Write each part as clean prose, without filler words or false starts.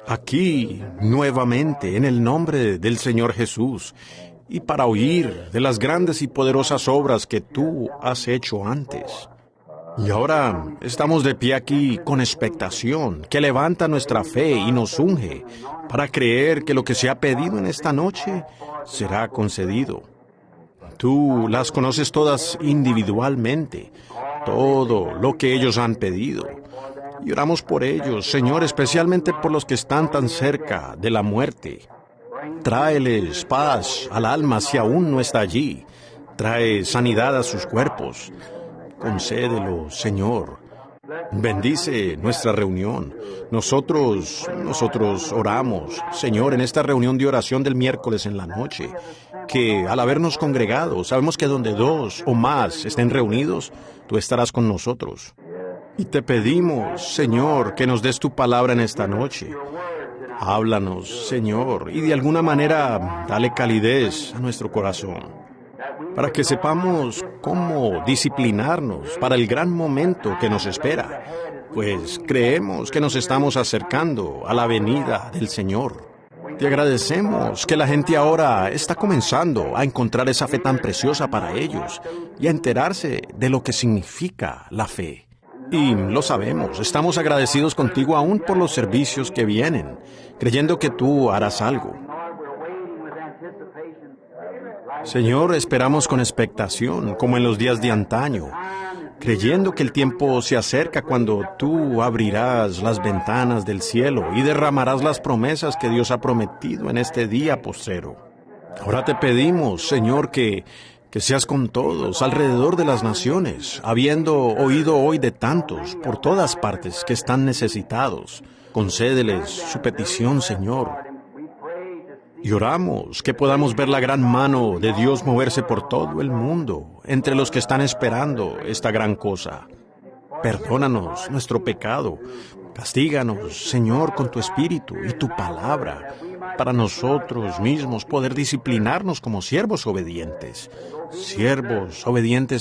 Aquí, nuevamente, en el nombre del Señor Jesús, y para oír de las grandes y poderosas obras que tú has hecho antes. Y ahora estamos de pie aquí con expectación, que levanta nuestra fe y nos unge para creer que lo que se ha pedido en esta noche será concedido. Tú las conoces todas individualmente, todo lo que ellos han pedido. Y oramos por ellos, Señor, especialmente por los que están tan cerca de la muerte. Tráeles paz al alma si aún no está allí. Trae sanidad a sus cuerpos. Concédelo, Señor. Bendice nuestra reunión. Nosotros oramos, Señor, en esta reunión de oración del miércoles en la noche, que al habernos congregado, sabemos que donde 2 o más estén reunidos, tú estarás con nosotros. Y te pedimos, Señor, que nos des tu palabra en esta noche. Háblanos, Señor, y de alguna manera dale calidez a nuestro corazón, para que sepamos cómo disciplinarnos para el gran momento que nos espera, pues creemos que nos estamos acercando a la venida del Señor. Te agradecemos que la gente ahora está comenzando a encontrar esa fe tan preciosa para ellos y a enterarse de lo que significa la fe. Y lo sabemos, estamos agradecidos contigo aún por los servicios que vienen, creyendo que tú harás algo. Señor, esperamos con expectación, como en los días de antaño, creyendo que el tiempo se acerca cuando tú abrirás las ventanas del cielo y derramarás las promesas que Dios ha prometido en este día postrero. Ahora te pedimos, Señor, que seas con todos alrededor de las naciones, habiendo oído hoy de tantos por todas partes que están necesitados. Concédeles su petición, Señor. Y oramos que podamos ver la gran mano de Dios moverse por todo el mundo, entre los que están esperando esta gran cosa. Perdónanos nuestro pecado. Castíganos, Señor, con tu Espíritu y tu palabra, para nosotros mismos poder disciplinarnos como siervos obedientes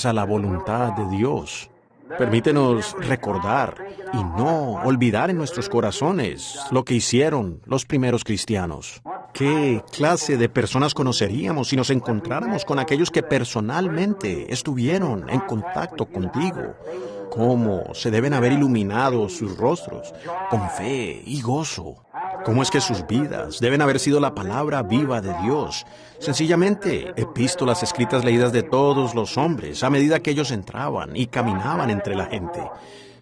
a la voluntad de Dios. Permítenos recordar y no olvidar en nuestros corazones lo que hicieron los primeros cristianos. ¿Qué clase de personas conoceríamos si nos encontráramos con aquellos que personalmente estuvieron en contacto contigo? ¿Cómo se deben haber iluminado sus rostros con fe y gozo? ¿Cómo es que sus vidas deben haber sido la palabra viva de Dios? Sencillamente, epístolas escritas leídas de todos los hombres a medida que ellos entraban y caminaban entre la gente.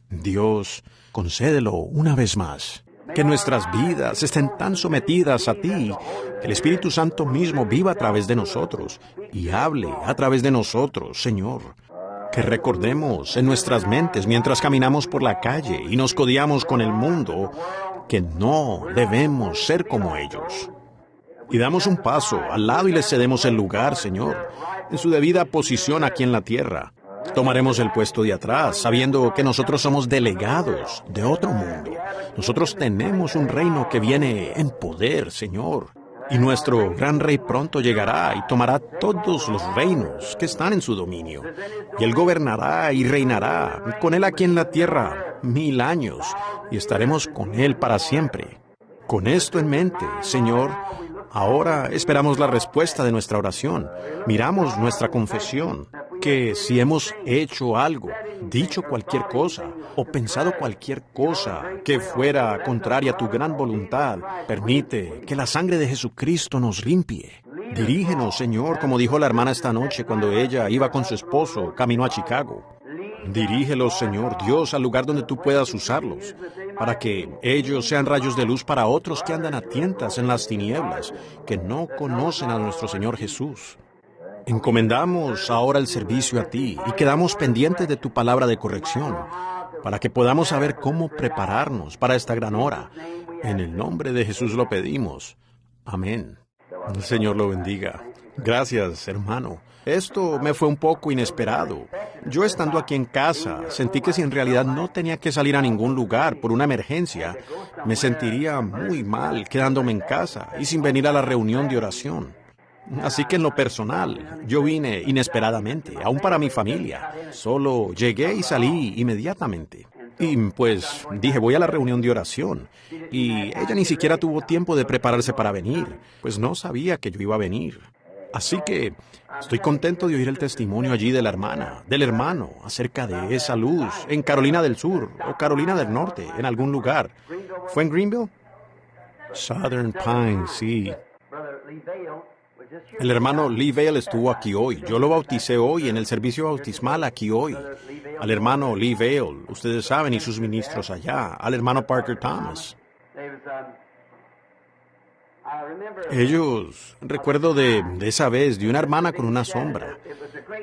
Dios, concédelo una vez más. Que nuestras vidas estén tan sometidas a ti, que el Espíritu Santo mismo viva a través de nosotros y hable a través de nosotros, Señor. Que recordemos en nuestras mentes mientras caminamos por la calle y nos codeamos con el mundo, que no debemos ser como ellos. Y damos un paso al lado y les cedemos el lugar, Señor, en su debida posición aquí en la tierra. Tomaremos el puesto de atrás, sabiendo que nosotros somos delegados de otro mundo. Nosotros tenemos un reino que viene en poder, Señor. Y nuestro gran rey pronto llegará y tomará todos los reinos que están en su dominio. Y él gobernará y reinará con él aquí en la tierra 1000 años, y estaremos con él para siempre. Con esto en mente, Señor, ahora esperamos la respuesta de nuestra oración. Miramos nuestra confesión, que si hemos hecho algo, dicho cualquier cosa o pensado cualquier cosa que fuera contraria a tu gran voluntad, permite que la sangre de Jesucristo nos limpie. Dirígenos, Señor, como dijo la hermana esta noche cuando ella iba con su esposo camino a Chicago. Dirígelos, Señor Dios, al lugar donde tú puedas usarlos, para que ellos sean rayos de luz para otros que andan a tientas en las tinieblas, que no conocen a nuestro Señor Jesús. Encomendamos ahora el servicio a ti y quedamos pendientes de tu palabra de corrección, para que podamos saber cómo prepararnos para esta gran hora. En el nombre de Jesús lo pedimos. Amén. El Señor lo bendiga. Gracias, hermano. Esto me fue un poco inesperado. Yo estando aquí en casa, sentí que si en realidad no tenía que salir a ningún lugar por una emergencia, me sentiría muy mal quedándome en casa y sin venir a la reunión de oración. Así que en lo personal, yo vine inesperadamente, aún para mi familia. Solo llegué y salí inmediatamente. Y pues dije, voy a la reunión de oración. Y ella ni siquiera tuvo tiempo de prepararse para venir, pues no sabía que yo iba a venir. Así que estoy contento de oír el testimonio allí de la hermana, del hermano, acerca de esa luz en Carolina del Sur o Carolina del Norte, en algún lugar. ¿Fue en Greenville? Southern Pines, sí. El hermano Lee Vale estuvo aquí hoy. Yo lo bauticé hoy en el servicio bautismal aquí hoy. Al hermano Lee Vale, ustedes saben, y sus ministros allá. Al hermano Parker Thomas. Ellos, recuerdo de esa vez, de una hermana con una sombra.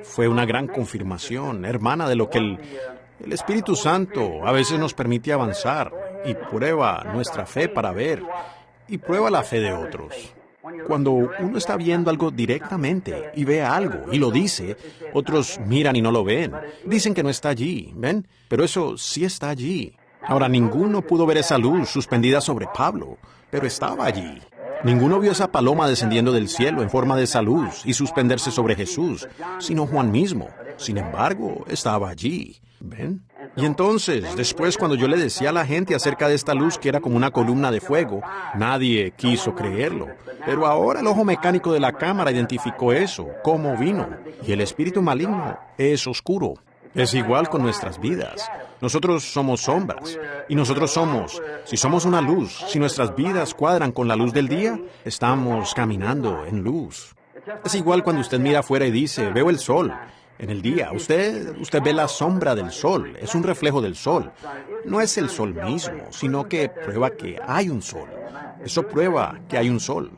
Fue una gran confirmación, hermana, de lo que el Espíritu Santo a veces nos permite avanzar y prueba nuestra fe para ver y prueba la fe de otros. Cuando uno está viendo algo directamente y ve algo y lo dice, otros miran y no lo ven. Dicen que no está allí, ¿ven? Pero eso sí está allí. Ahora, ninguno pudo ver esa luz suspendida sobre Pablo, pero estaba allí. Ninguno vio esa paloma descendiendo del cielo en forma de esa luz y suspenderse sobre Jesús, sino Juan mismo. Sin embargo, estaba allí, ¿ven? Y entonces, después cuando yo le decía a la gente acerca de esta luz que era como una columna de fuego, nadie quiso creerlo. Pero ahora el ojo mecánico de la cámara identificó eso, cómo vino. Y el espíritu maligno es oscuro. Es igual con nuestras vidas. Nosotros somos sombras. Y nosotros si somos una luz, si nuestras vidas cuadran con la luz del día, estamos caminando en luz. Es igual cuando usted mira afuera y dice, veo el sol. En el día, usted ve la sombra del sol, es un reflejo del sol. No es el sol mismo, sino que prueba que hay un sol. Eso prueba que hay un sol.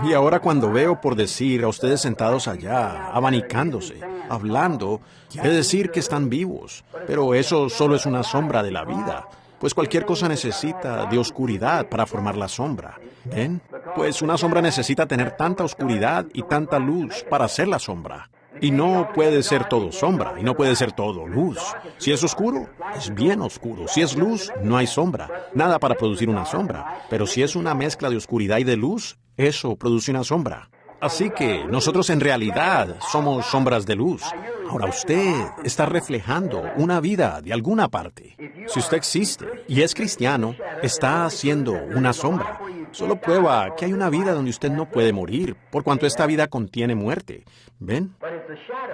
Y ahora cuando veo, por decir, a ustedes sentados allá, abanicándose, hablando, quiere decir que están vivos. Pero eso solo es una sombra de la vida. Pues cualquier cosa necesita de oscuridad para formar la sombra. ¿Ven? Pues una sombra necesita tener tanta oscuridad y tanta luz para ser la sombra. Y no puede ser todo sombra, y no puede ser todo luz. Si es oscuro, es bien oscuro. Si es luz, no hay sombra. Nada para producir una sombra. Pero si es una mezcla de oscuridad y de luz, eso produce una sombra. Así que nosotros en realidad somos sombras de luz. Ahora usted está reflejando una vida de alguna parte. Si usted existe y es cristiano, está haciendo una sombra. Solo prueba que hay una vida donde usted no puede morir, por cuanto esta vida contiene muerte. ¿Ven?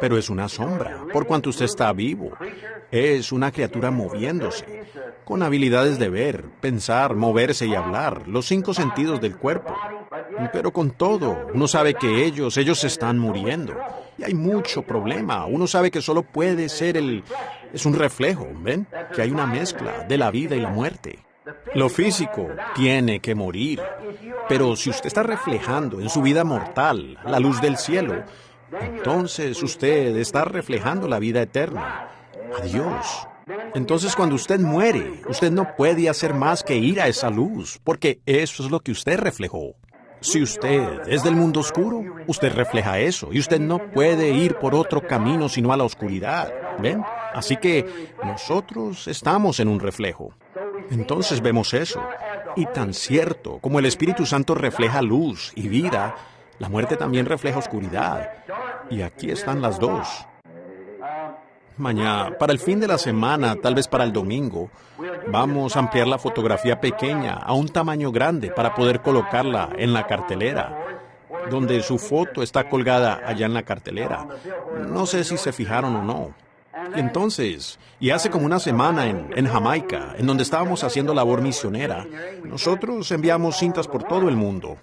Pero es una sombra, por cuanto usted está vivo. Es una criatura moviéndose, con habilidades de ver, pensar, moverse y hablar, los 5 sentidos del cuerpo. Pero con todo, uno sabe que ellos están muriendo. Y hay mucho problema. Uno sabe que solo puede ser es un reflejo, ¿ven? Que hay una mezcla de la vida y la muerte. Lo físico tiene que morir. Pero si usted está reflejando en su vida mortal la luz del cielo, entonces usted está reflejando la vida eterna, a Dios. Entonces cuando usted muere, usted no puede hacer más que ir a esa luz, porque eso es lo que usted reflejó. Si usted es del mundo oscuro, usted refleja eso, y usted no puede ir por otro camino sino a la oscuridad, ¿ven? Así que nosotros estamos en un reflejo. Entonces vemos eso. Y tan cierto como el Espíritu Santo refleja luz y vida, la muerte también refleja oscuridad. Y aquí están las dos. Mañana, para el fin de la semana, tal vez para el domingo, vamos a ampliar la fotografía pequeña a un tamaño grande para poder colocarla en la cartelera, donde su foto está colgada allá en la cartelera. No sé si se fijaron o no. Entonces, y hace como una semana en Jamaica, en donde estábamos haciendo labor misionera, nosotros enviamos cintas por todo el mundo.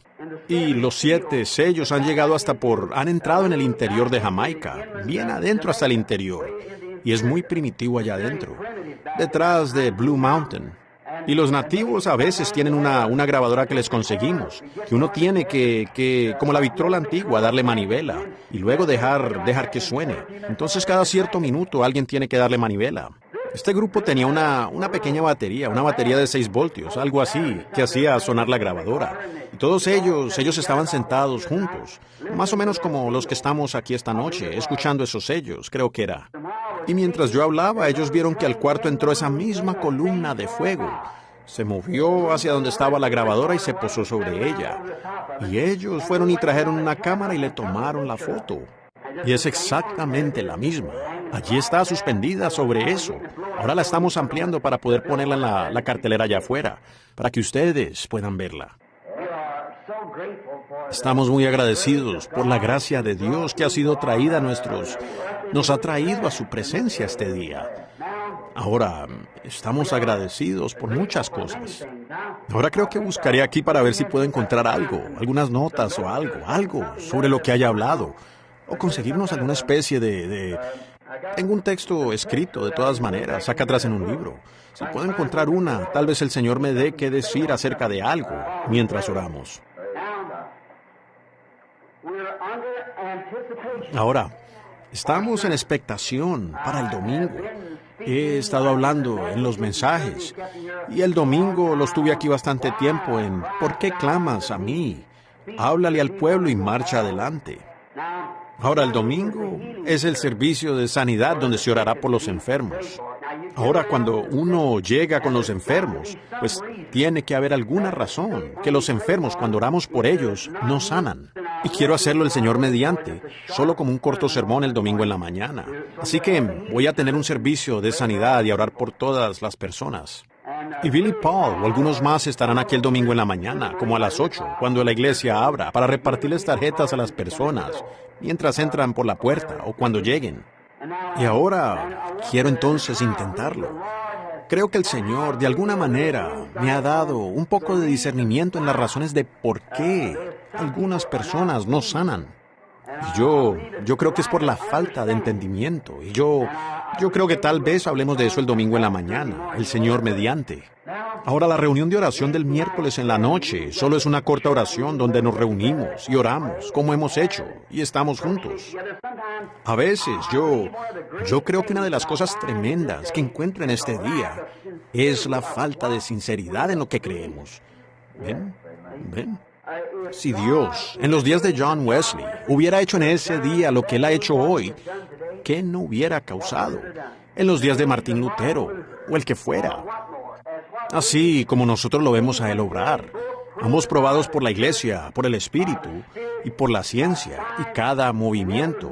Y los 7 sellos han entrado en el interior de Jamaica, bien adentro hasta el interior. Y es muy primitivo allá adentro, detrás de Blue Mountain. Y los nativos a veces tienen una grabadora que les conseguimos, que uno tiene que como la Victrola antigua, darle manivela y luego dejar que suene. Entonces cada cierto minuto alguien tiene que darle manivela. Este grupo tenía una pequeña batería, una batería de 6 voltios, algo así, que hacía sonar la grabadora. Y todos ellos estaban sentados juntos, más o menos como los que estamos aquí esta noche, escuchando esos sellos, creo que era. Y mientras yo hablaba, ellos vieron que al cuarto entró esa misma columna de fuego. Se movió hacia donde estaba la grabadora y se posó sobre ella. Y ellos fueron y trajeron una cámara y le tomaron la foto. Y es exactamente la misma. Allí está suspendida sobre eso. Ahora la estamos ampliando para poder ponerla en la cartelera allá afuera, para que ustedes puedan verla. Estamos muy agradecidos por la gracia de Dios que ha sido traída a nos ha traído a su presencia este día. Ahora, estamos agradecidos por muchas cosas. Ahora creo que buscaré aquí para ver si puedo encontrar algo, algunas notas o algo sobre lo que haya hablado, o conseguirnos alguna especie de... Tengo un texto escrito de todas maneras, acá atrás en un libro. Si puedo encontrar una, tal vez el Señor me dé qué decir acerca de algo mientras oramos. Ahora, estamos en expectación para el domingo. He estado hablando en los mensajes y el domingo los tuve aquí bastante tiempo en ¿por qué clamas a mí? Háblale al pueblo y marcha adelante. Ahora el domingo es el servicio de sanidad donde se orará por los enfermos. Ahora cuando uno llega con los enfermos, pues tiene que haber alguna razón que los enfermos cuando oramos por ellos no sanan. Y quiero hacerlo el Señor mediante, solo como un corto sermón el domingo en la mañana. Así que voy a tener un servicio de sanidad y a orar por todas las personas. Y Billy Paul o algunos más estarán aquí el domingo en la mañana, como a las 8, cuando la iglesia abra, para repartirles tarjetas a las personas, mientras entran por la puerta o cuando lleguen. Y ahora quiero entonces intentarlo. Creo que el Señor, de alguna manera, me ha dado un poco de discernimiento en las razones de por qué algunas personas no sanan. Y yo creo que es por la falta de entendimiento. Y yo creo que tal vez hablemos de eso el domingo en la mañana, el Señor mediante. Ahora, la reunión de oración del miércoles en la noche solo es una corta oración donde nos reunimos y oramos, como hemos hecho, y estamos juntos. A veces yo creo que una de las cosas tremendas que encuentro en este día es la falta de sinceridad en lo que creemos. ¿Ven? ¿Ven? Si Dios, en los días de John Wesley, hubiera hecho en ese día lo que Él ha hecho hoy, ¿qué no hubiera causado? En los días de Martín Lutero, o el que fuera. Así como nosotros lo vemos a Él obrar, ambos probados por la Iglesia, por el Espíritu y por la ciencia, y cada movimiento,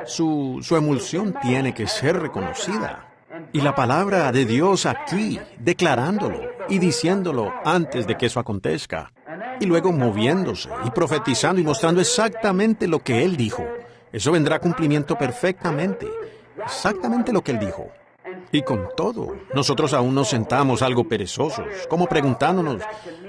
su emulsión tiene que ser reconocida. Y la palabra de Dios aquí, declarándolo y diciéndolo antes de que eso acontezca. Y luego moviéndose y profetizando y mostrando exactamente lo que Él dijo. Eso vendrá a cumplimiento perfectamente. Exactamente lo que Él dijo. Y con todo, nosotros aún nos sentamos algo perezosos, como preguntándonos,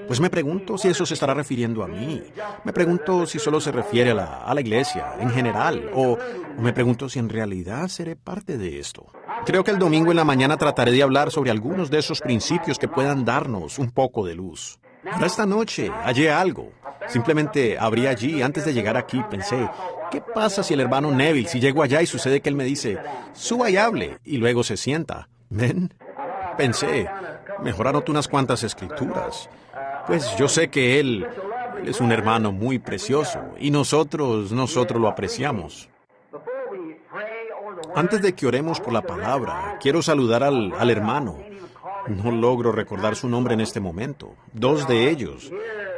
pues me pregunto si eso se estará refiriendo a mí. Me pregunto si solo se refiere a la iglesia en general, o me pregunto si en realidad seré parte de esto. Creo que el domingo en la mañana trataré de hablar sobre algunos de esos principios que puedan darnos un poco de luz. Ahora esta noche hallé algo. Simplemente abrí allí antes de llegar aquí. Pensé, ¿qué pasa si el hermano Neville, si llego allá y sucede que él me dice, suba y hable, y luego se sienta? ¿Ven? Pensé, mejor anoto unas cuantas escrituras. Pues yo sé que él es un hermano muy precioso y nosotros lo apreciamos. Antes de que oremos por la palabra, quiero saludar al hermano. No logro recordar su nombre en este momento. Dos de ellos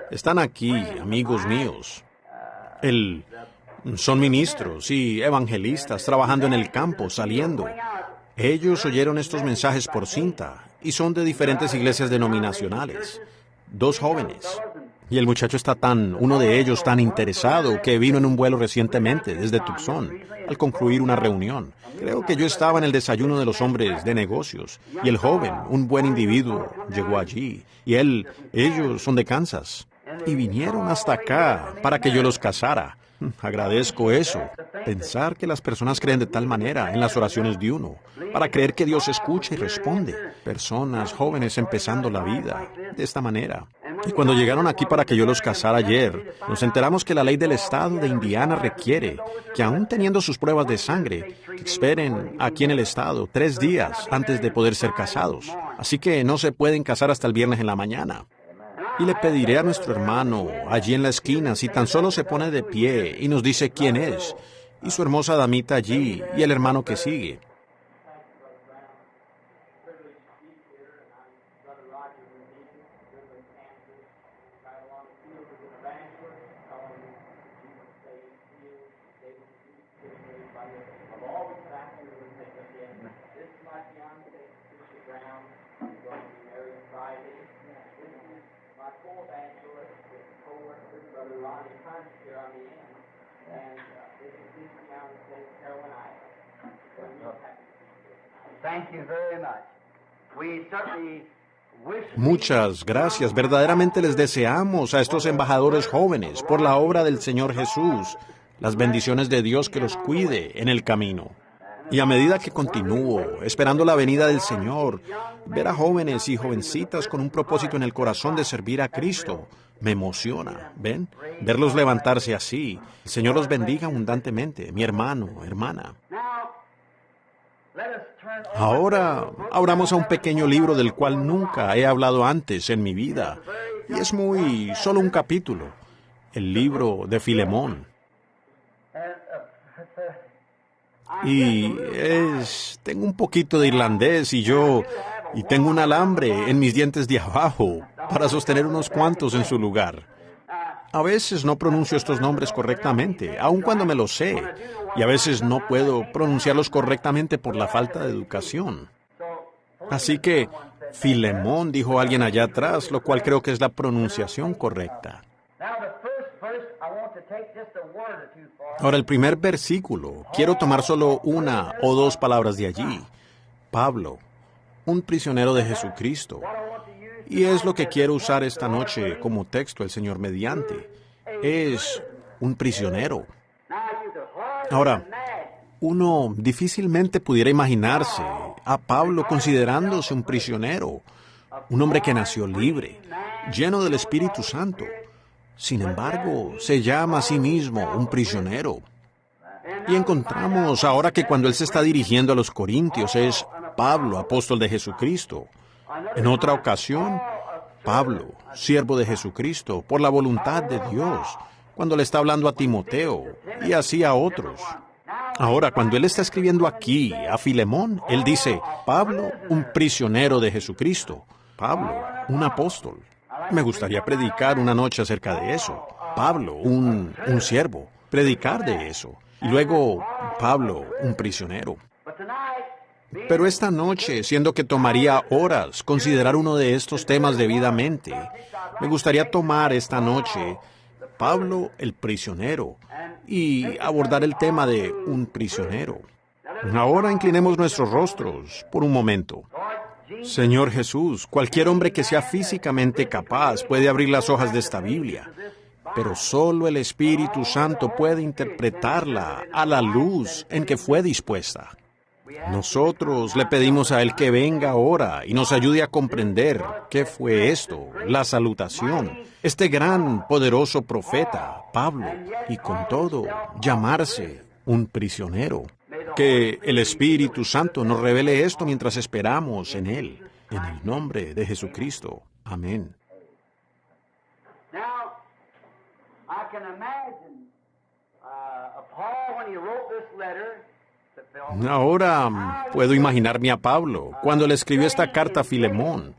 están aquí, amigos míos. Son ministros y evangelistas trabajando en el campo, saliendo. Ellos oyeron estos mensajes por cinta y son de diferentes iglesias denominacionales. Dos jóvenes. Y el muchacho uno de ellos tan interesado que vino en un vuelo recientemente desde Tucson al concluir una reunión. Creo que yo estaba en el desayuno de los hombres de negocios y el joven, un buen individuo, llegó allí y ellos son de Kansas y vinieron hasta acá para que yo los casara. Agradezco eso. Pensar que las personas creen de tal manera en las oraciones de uno, para creer que Dios escucha y responde. Personas jóvenes empezando la vida de esta manera. Y cuando llegaron aquí para que yo los casara ayer, nos enteramos que la ley del estado de Indiana requiere que aún teniendo sus pruebas de sangre, que esperen aquí en el estado 3 días antes de poder ser casados. Así que no se pueden casar hasta el viernes en la mañana. Y le pediré a nuestro hermano, allí en la esquina, si tan solo se pone de pie y nos dice quién es, y su hermosa damita allí, y el hermano que sigue. Thank you very much. We certainly wish. Muchas gracias. Verdaderamente les deseamos a estos embajadores jóvenes por la obra del Señor Jesús, las bendiciones de Dios que los cuide en el camino. Y a medida que continúo esperando la venida del Señor, ver a jóvenes y jovencitas con un propósito en el corazón de servir a Cristo me emociona. ¿Ven? Verlos levantarse así. El Señor los bendiga abundantemente, mi hermano, hermana. Ahora abramos a un pequeño libro del cual nunca he hablado antes en mi vida. Y es solo un capítulo. El libro de Filemón. Y tengo un poquito de irlandés y tengo un alambre en mis dientes de abajo para sostener unos cuantos en su lugar. A veces no pronuncio estos nombres correctamente, aun cuando me los sé, y a veces no puedo pronunciarlos correctamente por la falta de educación. Así que, Filemón, dijo alguien allá atrás, lo cual creo que es la pronunciación correcta. Ahora, el primer versículo, quiero tomar solo una o dos palabras de allí. Pablo, un prisionero de Jesucristo. Y es lo que quiero usar esta noche como texto, el Señor mediante. Es un prisionero. Ahora, uno difícilmente pudiera imaginarse a Pablo considerándose un prisionero, un hombre que nació libre, lleno del Espíritu Santo. Sin embargo, se llama a sí mismo un prisionero. Y encontramos ahora que cuando él se está dirigiendo a los Corintios es Pablo, apóstol de Jesucristo. En otra ocasión, Pablo, siervo de Jesucristo, por la voluntad de Dios, cuando le está hablando a Timoteo y así a otros. Ahora, cuando él está escribiendo aquí a Filemón, él dice, Pablo, un prisionero de Jesucristo. Pablo, un apóstol. Me gustaría predicar una noche acerca de eso. Pablo, un siervo. Predicar de eso. Y luego, Pablo, un prisionero. Pero esta noche, siendo que tomaría horas considerar uno de estos temas debidamente, me gustaría tomar esta noche Pablo el prisionero y abordar el tema de un prisionero. Ahora inclinemos nuestros rostros por un momento. Señor Jesús, cualquier hombre que sea físicamente capaz puede abrir las hojas de esta Biblia, pero solo el Espíritu Santo puede interpretarla a la luz en que fue dispuesta. Nosotros le pedimos a Él que venga ahora y nos ayude a comprender qué fue esto, la salutación, este gran, poderoso profeta, Pablo, y con todo, llamarse un prisionero. Que el Espíritu Santo nos revele esto mientras esperamos en Él, en el nombre de Jesucristo. Amén. Now, I can imagine Paul when he wrote this letter. Ahora puedo imaginarme a Pablo cuando le escribió esta carta a Filemón,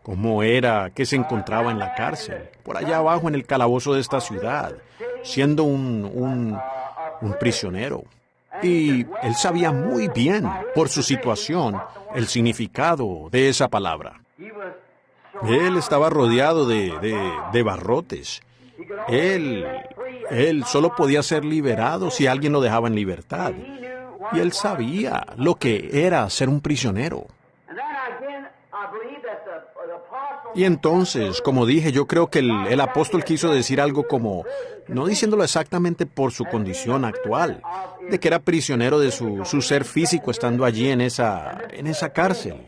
cómo era que se encontraba en la cárcel, por allá abajo en el calabozo de esta ciudad, siendo un prisionero. Y él sabía muy bien, por su situación, el significado de esa palabra. Él estaba rodeado de barrotes. Él solo podía ser liberado si alguien lo dejaba en libertad. Y él sabía lo que era ser un prisionero. Y entonces, como dije, yo creo que el apóstol quiso decir algo como, no diciéndolo exactamente por su condición actual, de que era prisionero de su ser físico estando allí en esa cárcel,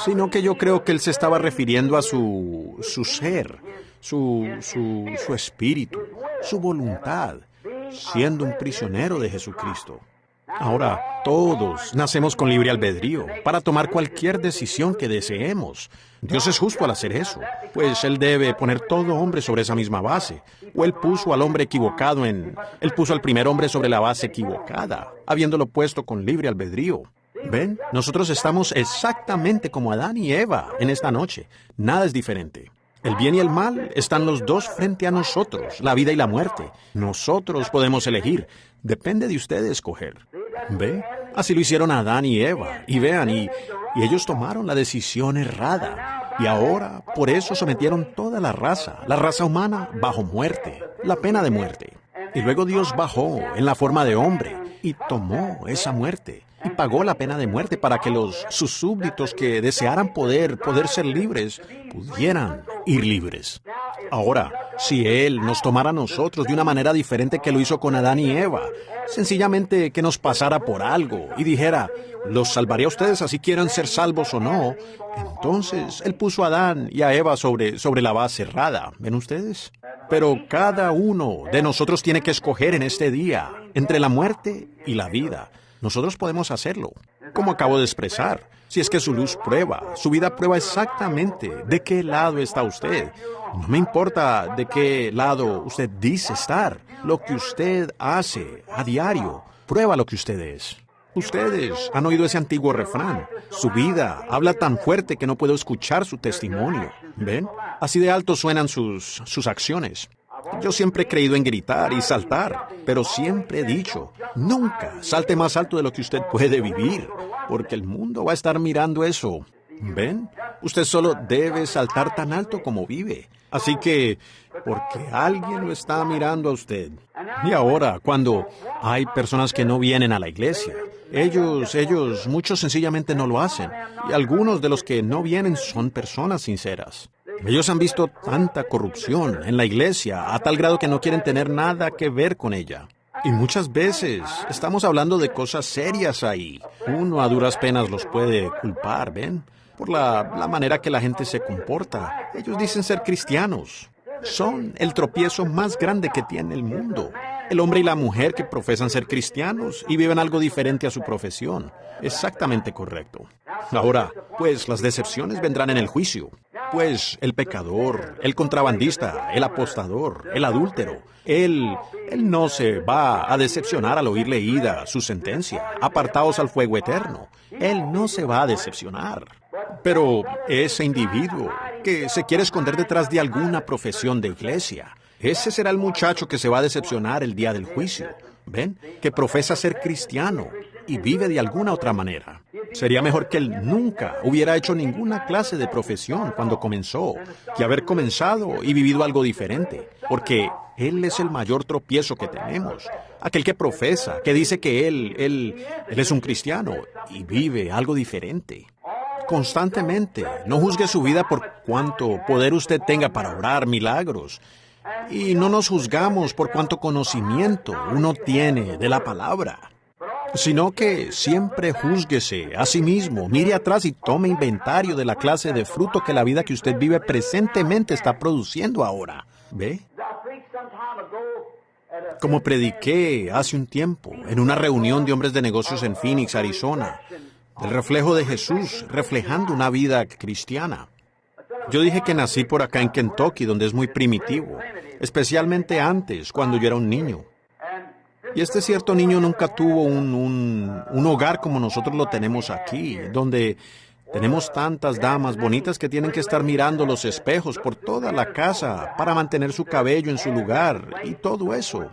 sino que yo creo que él se estaba refiriendo a su ser, su espíritu, su voluntad, siendo un prisionero de Jesucristo. Ahora, todos nacemos con libre albedrío para tomar cualquier decisión que deseemos. Dios es justo al hacer eso, pues Él debe poner todo hombre sobre esa misma base. O Él puso al hombre equivocado Él puso al primer hombre sobre la base equivocada, habiéndolo puesto con libre albedrío. ¿Ven? Nosotros estamos exactamente como Adán y Eva en esta noche. Nada es diferente. El bien y el mal están los dos frente a nosotros, la vida y la muerte. Nosotros podemos elegir. Depende de usted escoger. ¿Ve? Así lo hicieron Adán y Eva. Y vean, y Y ellos tomaron la decisión errada. Y ahora, por eso sometieron toda la raza humana, bajo muerte, la pena de muerte. Y luego Dios bajó en la forma de hombre y tomó esa muerte y pagó la pena de muerte para que sus súbditos que desearan poder ser libres, pudieran ir libres. Ahora, si Él nos tomara a nosotros de una manera diferente que lo hizo con Adán y Eva, sencillamente que nos pasara por algo y dijera, los salvaré a ustedes así quieran ser salvos o no, entonces Él puso a Adán y a Eva sobre la base errada, ¿ven ustedes? Pero cada uno de nosotros tiene que escoger en este día entre la muerte y la vida. Nosotros podemos hacerlo, como acabo de expresar. Si es que su luz prueba, su vida prueba exactamente de qué lado está usted. No me importa de qué lado usted dice estar. Lo que usted hace a diario prueba lo que usted es. Ustedes han oído ese antiguo refrán. Su vida habla tan fuerte que no puedo escuchar su testimonio. ¿Ven? Así de alto suenan sus acciones. Yo siempre he creído en gritar y saltar, pero siempre he dicho, nunca salte más alto de lo que usted puede vivir, porque el mundo va a estar mirando eso. ¿Ven? Usted solo debe saltar tan alto como vive. Así que, porque alguien lo está mirando a usted. Y ahora, cuando hay personas que no vienen a la iglesia, muchos sencillamente no lo hacen. Y algunos de los que no vienen son personas sinceras. Ellos han visto tanta corrupción en la iglesia a tal grado que no quieren tener nada que ver con ella. Y muchas veces estamos hablando de cosas serias ahí. Uno a duras penas los puede culpar, ¿ven? Por la manera que la gente se comporta. Ellos dicen ser cristianos. Son el tropiezo más grande que tiene el mundo. El hombre y la mujer que profesan ser cristianos y viven algo diferente a su profesión. Exactamente correcto. Ahora, pues las decepciones vendrán en el juicio. Pues el pecador, el contrabandista, el apostador, el adúltero, él no se va a decepcionar al oír leída su sentencia, apartados al fuego eterno. Él no se va a decepcionar. Pero ese individuo que se quiere esconder detrás de alguna profesión de iglesia, ese será el muchacho que se va a decepcionar el día del juicio. ¿Ven? Que profesa ser cristiano y vive de alguna otra manera. Sería mejor que él nunca hubiera hecho ninguna clase de profesión cuando comenzó, que haber comenzado y vivido algo diferente, porque él es el mayor tropiezo que tenemos. Aquel que profesa, que dice que él es un cristiano y vive algo diferente. Constantemente, no juzgue su vida por cuánto poder usted tenga para orar milagros. Y no nos juzgamos por cuánto conocimiento uno tiene de la palabra, sino que siempre júzguese a sí mismo, mire atrás y tome inventario de la clase de fruto que la vida que usted vive presentemente está produciendo ahora. ¿Ve? Como prediqué hace un tiempo en una reunión de hombres de negocios en Phoenix, Arizona, el reflejo de Jesús reflejando una vida cristiana. Yo dije que nací por acá en Kentucky, donde es muy primitivo, especialmente antes, cuando yo era un niño. Y este cierto niño nunca tuvo un hogar como nosotros lo tenemos aquí, donde tenemos tantas damas bonitas que tienen que estar mirando los espejos por toda la casa para mantener su cabello en su lugar y todo eso.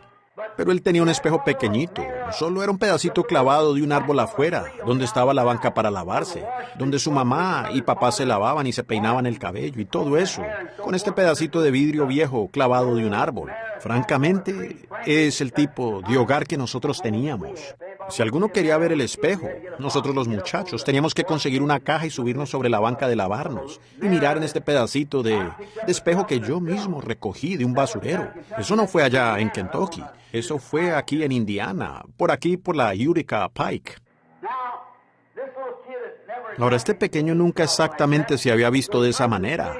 Pero él tenía un espejo pequeñito, solo era un pedacito clavado de un árbol afuera, donde estaba la banca para lavarse, donde su mamá y papá se lavaban y se peinaban el cabello y todo eso, con este pedacito de vidrio viejo clavado de un árbol. Francamente, es el tipo de hogar que nosotros teníamos. Si alguno quería ver el espejo, nosotros los muchachos teníamos que conseguir una caja y subirnos sobre la banca de lavarnos y mirar en este pedacito de espejo que yo mismo recogí de un basurero. Eso no fue allá en Kentucky, eso fue aquí en Indiana, por aquí por la Utica Pike. Ahora, este pequeño nunca exactamente se había visto de esa manera.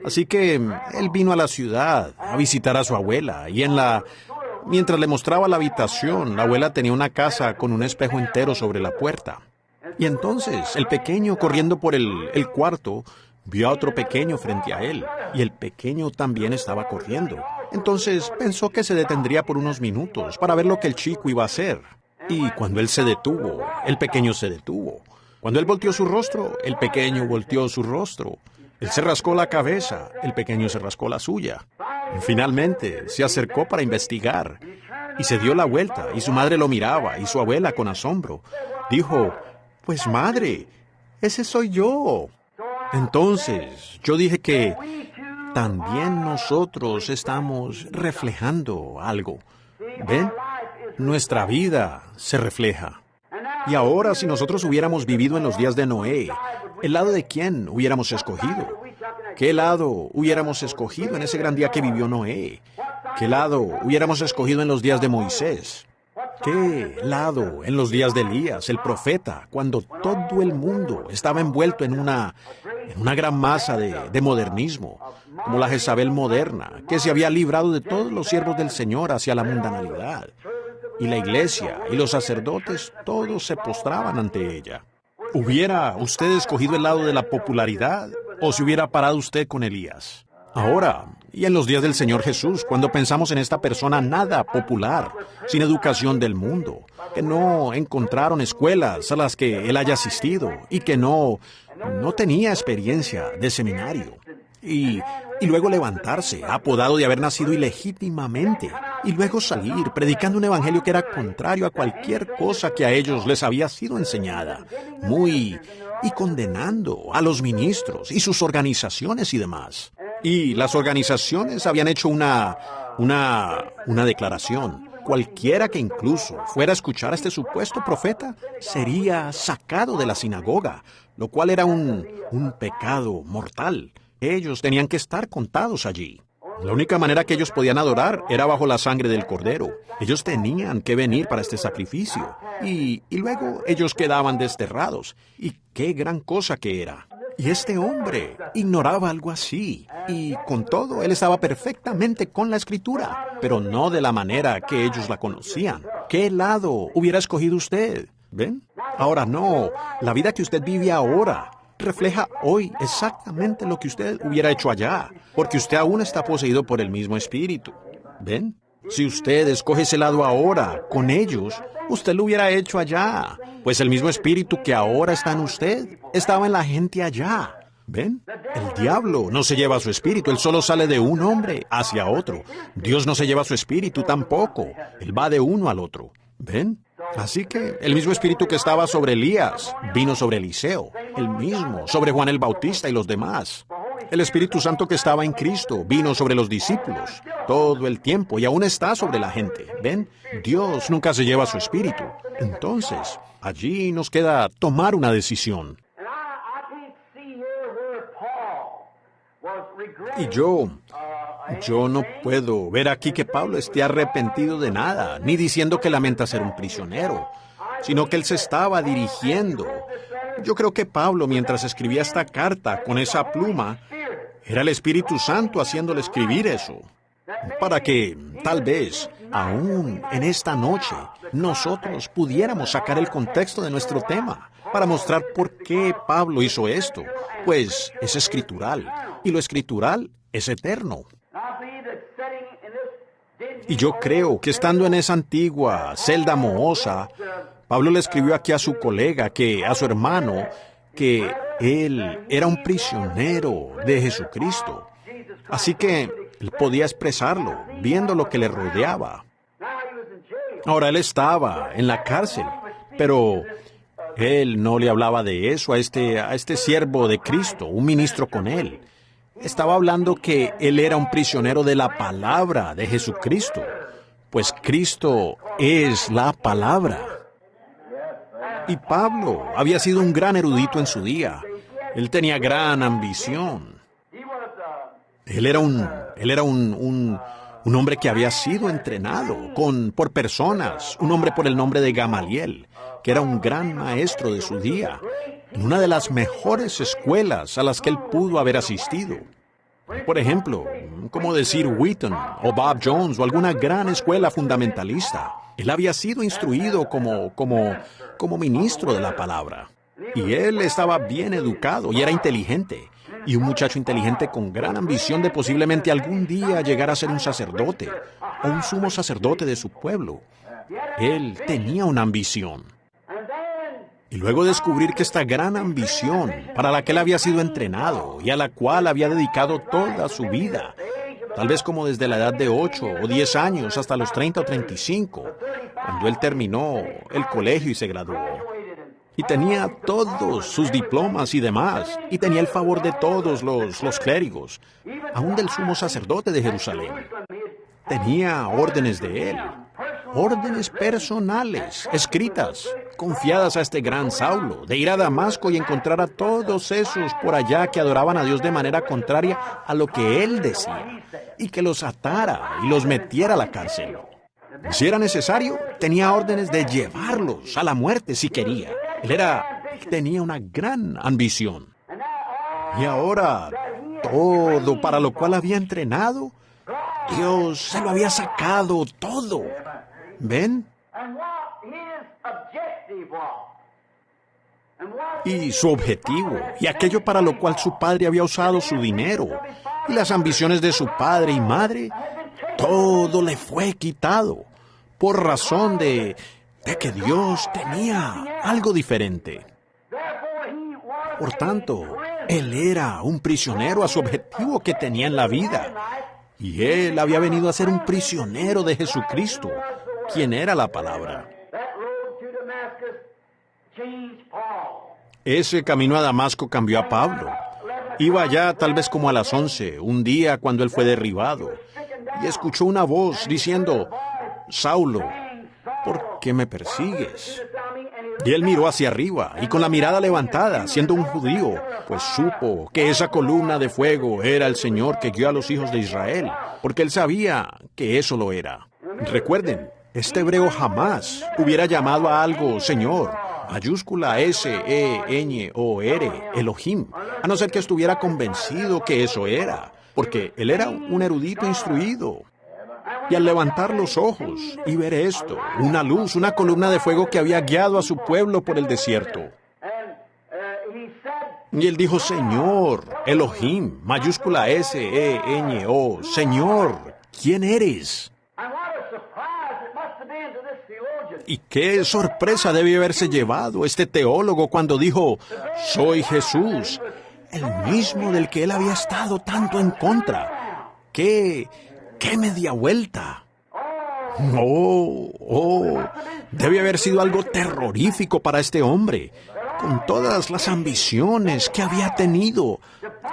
Así que él vino a la ciudad a visitar a su abuela y mientras le mostraba la habitación, la abuela tenía una casa con un espejo entero sobre la puerta. Y entonces el pequeño, corriendo por el cuarto, vio a otro pequeño frente a él, y el pequeño también estaba corriendo. Entonces pensó que se detendría por unos minutos para ver lo que el chico iba a hacer. Y cuando él se detuvo, el pequeño se detuvo. Cuando él volteó su rostro, el pequeño volteó su rostro. Él se rascó la cabeza, el pequeño se rascó la suya. Finalmente, se acercó para investigar y se dio la vuelta y su madre lo miraba y su abuela con asombro dijo, «Pues madre, ese soy yo. Entonces, yo dije que también nosotros estamos reflejando algo. ¿Ven? Nuestra vida se refleja. Y ahora, si nosotros hubiéramos vivido en los días de Noé, ¿el lado de quién hubiéramos escogido? ¿Qué lado hubiéramos escogido en ese gran día que vivió Noé? ¿Qué lado hubiéramos escogido en los días de Moisés? ¿Qué lado en los días de Elías, el profeta, cuando todo el mundo estaba envuelto en una gran masa de modernismo, como la Jezabel moderna, que se había librado de todos los siervos del Señor hacia la mundanalidad? Y la iglesia y los sacerdotes, todos se postraban ante ella. ¿Hubiera usted escogido el lado de la popularidad o se hubiera parado usted con Elías? Ahora, y en los días del Señor Jesús, cuando pensamos en esta persona nada popular, sin educación del mundo, que no encontraron escuelas a las que él haya asistido y que no tenía experiencia de seminario. Y luego levantarse, apodado de haber nacido ilegítimamente, y luego salir predicando un evangelio que era contrario a cualquier cosa que a ellos les había sido enseñada, y condenando a los ministros y sus organizaciones y demás. Y las organizaciones habían hecho una declaración. Cualquiera que incluso fuera a escuchar a este supuesto profeta sería sacado de la sinagoga, lo cual era un pecado mortal. Ellos tenían que estar contados allí. La única manera que ellos podían adorar era bajo la sangre del Cordero. Ellos tenían que venir para este sacrificio. Y luego ellos quedaban desterrados. Y qué gran cosa que era. Y este hombre ignoraba algo así. Y con todo, él estaba perfectamente con la Escritura, pero no de la manera que ellos la conocían. ¿Qué lado hubiera escogido usted? ¿Ven? Ahora no. La vida que usted vive ahora refleja hoy exactamente lo que usted hubiera hecho allá, porque usted aún está poseído por el mismo espíritu. ¿Ven? Si usted escoge ese lado ahora, con ellos, usted lo hubiera hecho allá, pues el mismo espíritu que ahora está en usted, estaba en la gente allá. ¿Ven? El diablo no se lleva su espíritu, él solo sale de un hombre hacia otro. Dios no se lleva su espíritu tampoco, él va de uno al otro. ¿Ven? Así que el mismo espíritu que estaba sobre Elías vino sobre Eliseo, el mismo sobre Juan el Bautista y los demás. El Espíritu Santo que estaba en Cristo vino sobre los discípulos todo el tiempo y aún está sobre la gente. ¿Ven? Dios nunca se lleva su espíritu. Entonces, allí nos queda tomar una decisión. Y yo no puedo ver aquí que Pablo esté arrepentido de nada, ni diciendo que lamenta ser un prisionero, sino que él se estaba dirigiendo. Yo creo que Pablo, mientras escribía esta carta con esa pluma, era el Espíritu Santo haciéndole escribir eso, para que, tal vez, aún en esta noche, nosotros pudiéramos sacar el contexto de nuestro tema, para mostrar por qué Pablo hizo esto, pues es escritural, y lo escritural es eterno. Y yo creo que estando en esa antigua celda mohosa, Pablo le escribió aquí a su colega, a su hermano, que él era un prisionero de Jesucristo. Así que él podía expresarlo, viendo lo que le rodeaba. Ahora él estaba en la cárcel, pero él no le hablaba de eso a este siervo de Cristo, un ministro con él. Estaba hablando que él era un prisionero de la palabra de Jesucristo, pues Cristo es la palabra. Y Pablo había sido un gran erudito en su día. Él tenía gran ambición. Él era un hombre que había sido entrenado por personas, un hombre por el nombre de Gamaliel, que era un gran maestro de su día, en una de las mejores escuelas a las que él pudo haber asistido. Por ejemplo, como decir Wheaton o Bob Jones o alguna gran escuela fundamentalista. Él había sido instruido como ministro de la palabra. Y él estaba bien educado y era inteligente. Y un muchacho inteligente con gran ambición de posiblemente algún día llegar a ser un sacerdote o un sumo sacerdote de su pueblo. Él tenía una ambición. Y luego descubrir que esta gran ambición, para la que él había sido entrenado y a la cual había dedicado toda su vida, tal vez como desde la edad de 8 o 10 años hasta los 30 o 35, cuando él terminó el colegio y se graduó. Y tenía todos sus diplomas y demás. Y tenía el favor de todos los clérigos, aún del sumo sacerdote de Jerusalén. Tenía órdenes de él, órdenes personales, escritas, confiadas a este gran Saulo, de ir a Damasco y encontrar a todos esos por allá que adoraban a Dios de manera contraria a lo que él decía, y que los atara y los metiera a la cárcel. Si era necesario, tenía órdenes de llevarlos a la muerte si quería. Él tenía una gran ambición. Y ahora, todo para lo cual había entrenado, Dios se lo había sacado todo. ¿Ven? Y su objetivo, y aquello para lo cual su padre había usado su dinero, y las ambiciones de su padre y madre, todo le fue quitado, por razón de que Dios tenía algo diferente. Por tanto, él era un prisionero a su objetivo que tenía en la vida. Y él había venido a ser un prisionero de Jesucristo, quien era la palabra. Ese camino a Damasco cambió a Pablo. Iba allá tal vez como a las 11, un día cuando él fue derribado, y escuchó una voz diciendo: Saulo, ¿por qué me persigues? Y él miró hacia arriba, y con la mirada levantada, siendo un judío, pues supo que esa columna de fuego era el Señor que guió a los hijos de Israel, porque él sabía que eso lo era. Recuerden, este hebreo jamás hubiera llamado a algo Señor, mayúscula S-E-N-O-R, Elohim, a no ser que estuviera convencido que eso era, porque él era un erudito instruido. Y al levantar los ojos y ver esto, una luz, una columna de fuego que había guiado a su pueblo por el desierto. Y él dijo: Señor, Elohim, mayúscula S-E-N-O, Señor, ¿quién eres? Y qué sorpresa debe haberse llevado este teólogo cuando dijo: soy Jesús, el mismo del que él había estado tanto en contra. ¡Qué media vuelta! Debe haber sido algo terrorífico para este hombre, con todas las ambiciones que había tenido.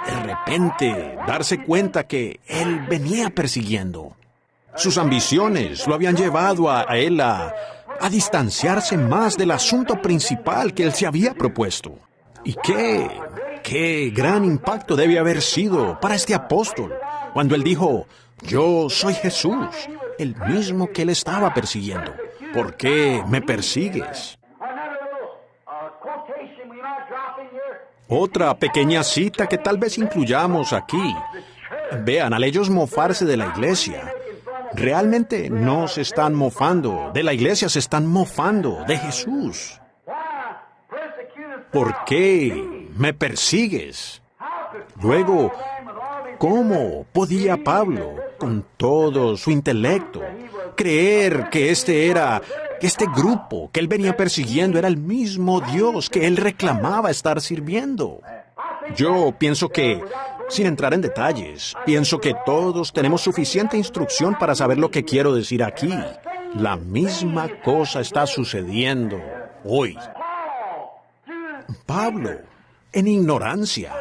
De repente, darse cuenta que él venía persiguiendo. Sus ambiciones lo habían llevado a él a distanciarse más del asunto principal que él se había propuesto. Y qué gran impacto debe haber sido para este apóstol cuando él dijo: yo soy Jesús, el mismo que él estaba persiguiendo. ¿Por qué me persigues? Otra pequeña cita que tal vez incluyamos aquí. Vean, al ellos mofarse de la iglesia, realmente no se están mofando de la iglesia, se están mofando de Jesús. ¿Por qué me persigues? Luego, ¿cómo podía Pablo, con todo su intelecto, creer que este grupo que él venía persiguiendo era el mismo Dios que él reclamaba estar sirviendo? Yo pienso que, sin entrar en detalles, pienso que todos tenemos suficiente instrucción para saber lo que quiero decir aquí. La misma cosa está sucediendo hoy. Pablo, en ignorancia,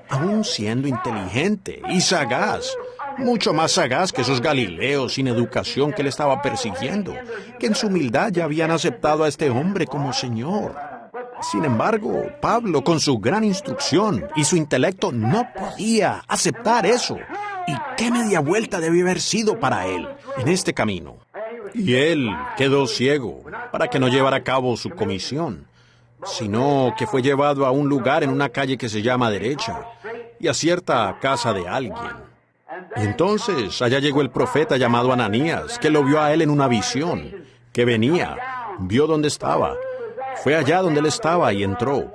aún siendo inteligente y sagaz, mucho más sagaz que esos galileos sin educación que él estaba persiguiendo, que en su humildad ya habían aceptado a este hombre como Señor. Sin embargo, Pablo, con su gran instrucción y su intelecto, no podía aceptar eso. ¿Y qué media vuelta debió haber sido para él en este camino? Y él quedó ciego para que no llevara a cabo su comisión, sino que fue llevado a un lugar en una calle que se llama Derecha, y a cierta casa de alguien. Y entonces allá llegó el profeta llamado Ananías, que lo vio a él en una visión, que venía, vio dónde estaba, fue allá donde él estaba y entró.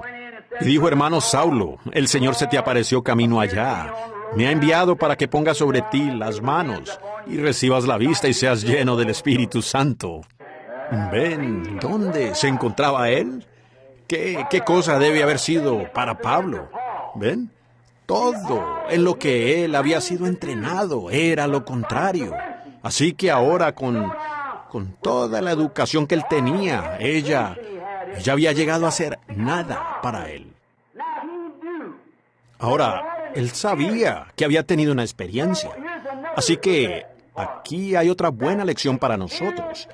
Y dijo: hermano Saulo, el Señor se te apareció camino allá. Me ha enviado para que pongas sobre ti las manos y recibas la vista y seas lleno del Espíritu Santo. ¿Ven dónde se encontraba él? ¿Qué cosa debe haber sido para Pablo? ¿Ven? Todo en lo que él había sido entrenado era lo contrario. Así que ahora con toda la educación que él tenía, ella ya había llegado a ser nada para él. Now he knew. Ahora, él sabía que había tenido una experiencia. Así que aquí hay otra buena lección para nosotros,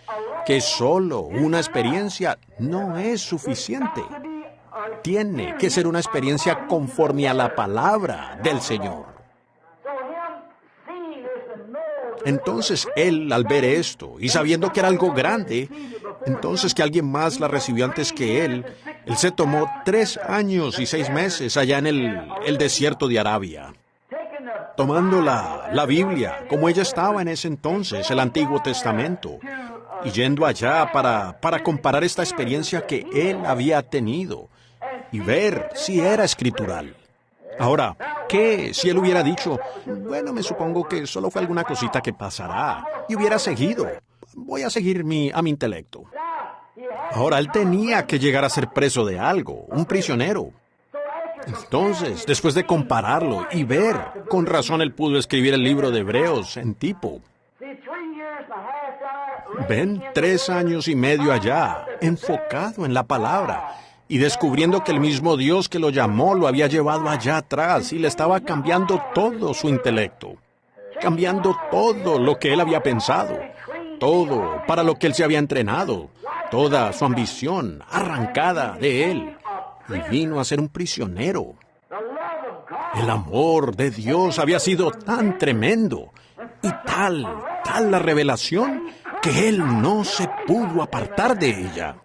que solo una experiencia no es suficiente. Tiene que ser una experiencia conforme a la palabra del Señor. Entonces él, al ver esto y sabiendo que era algo grande, entonces que alguien más la recibió antes que él se tomó 3 años y 6 meses allá en el desierto de Arabia, tomando la Biblia como ella estaba en ese entonces, el Antiguo Testamento, y yendo allá para comparar esta experiencia que él había tenido y ver si era escritural. Ahora, ¿qué si él hubiera dicho, bueno, me supongo que solo fue alguna cosita que pasará, y hubiera seguido? Voy a seguir a mi intelecto. Ahora, él tenía que llegar a ser preso de algo, un prisionero. Entonces, después de compararlo y ver, con razón él pudo escribir el libro de Hebreos en tipo. Ven, 3 años y medio allá, enfocado en la palabra, y descubriendo que el mismo Dios que lo llamó lo había llevado allá atrás y le estaba cambiando todo su intelecto, cambiando todo lo que él había pensado, todo para lo que él se había entrenado, toda su ambición arrancada de él, y vino a ser un prisionero. El amor de Dios había sido tan tremendo y tal la revelación que él no se pudo apartar de ella.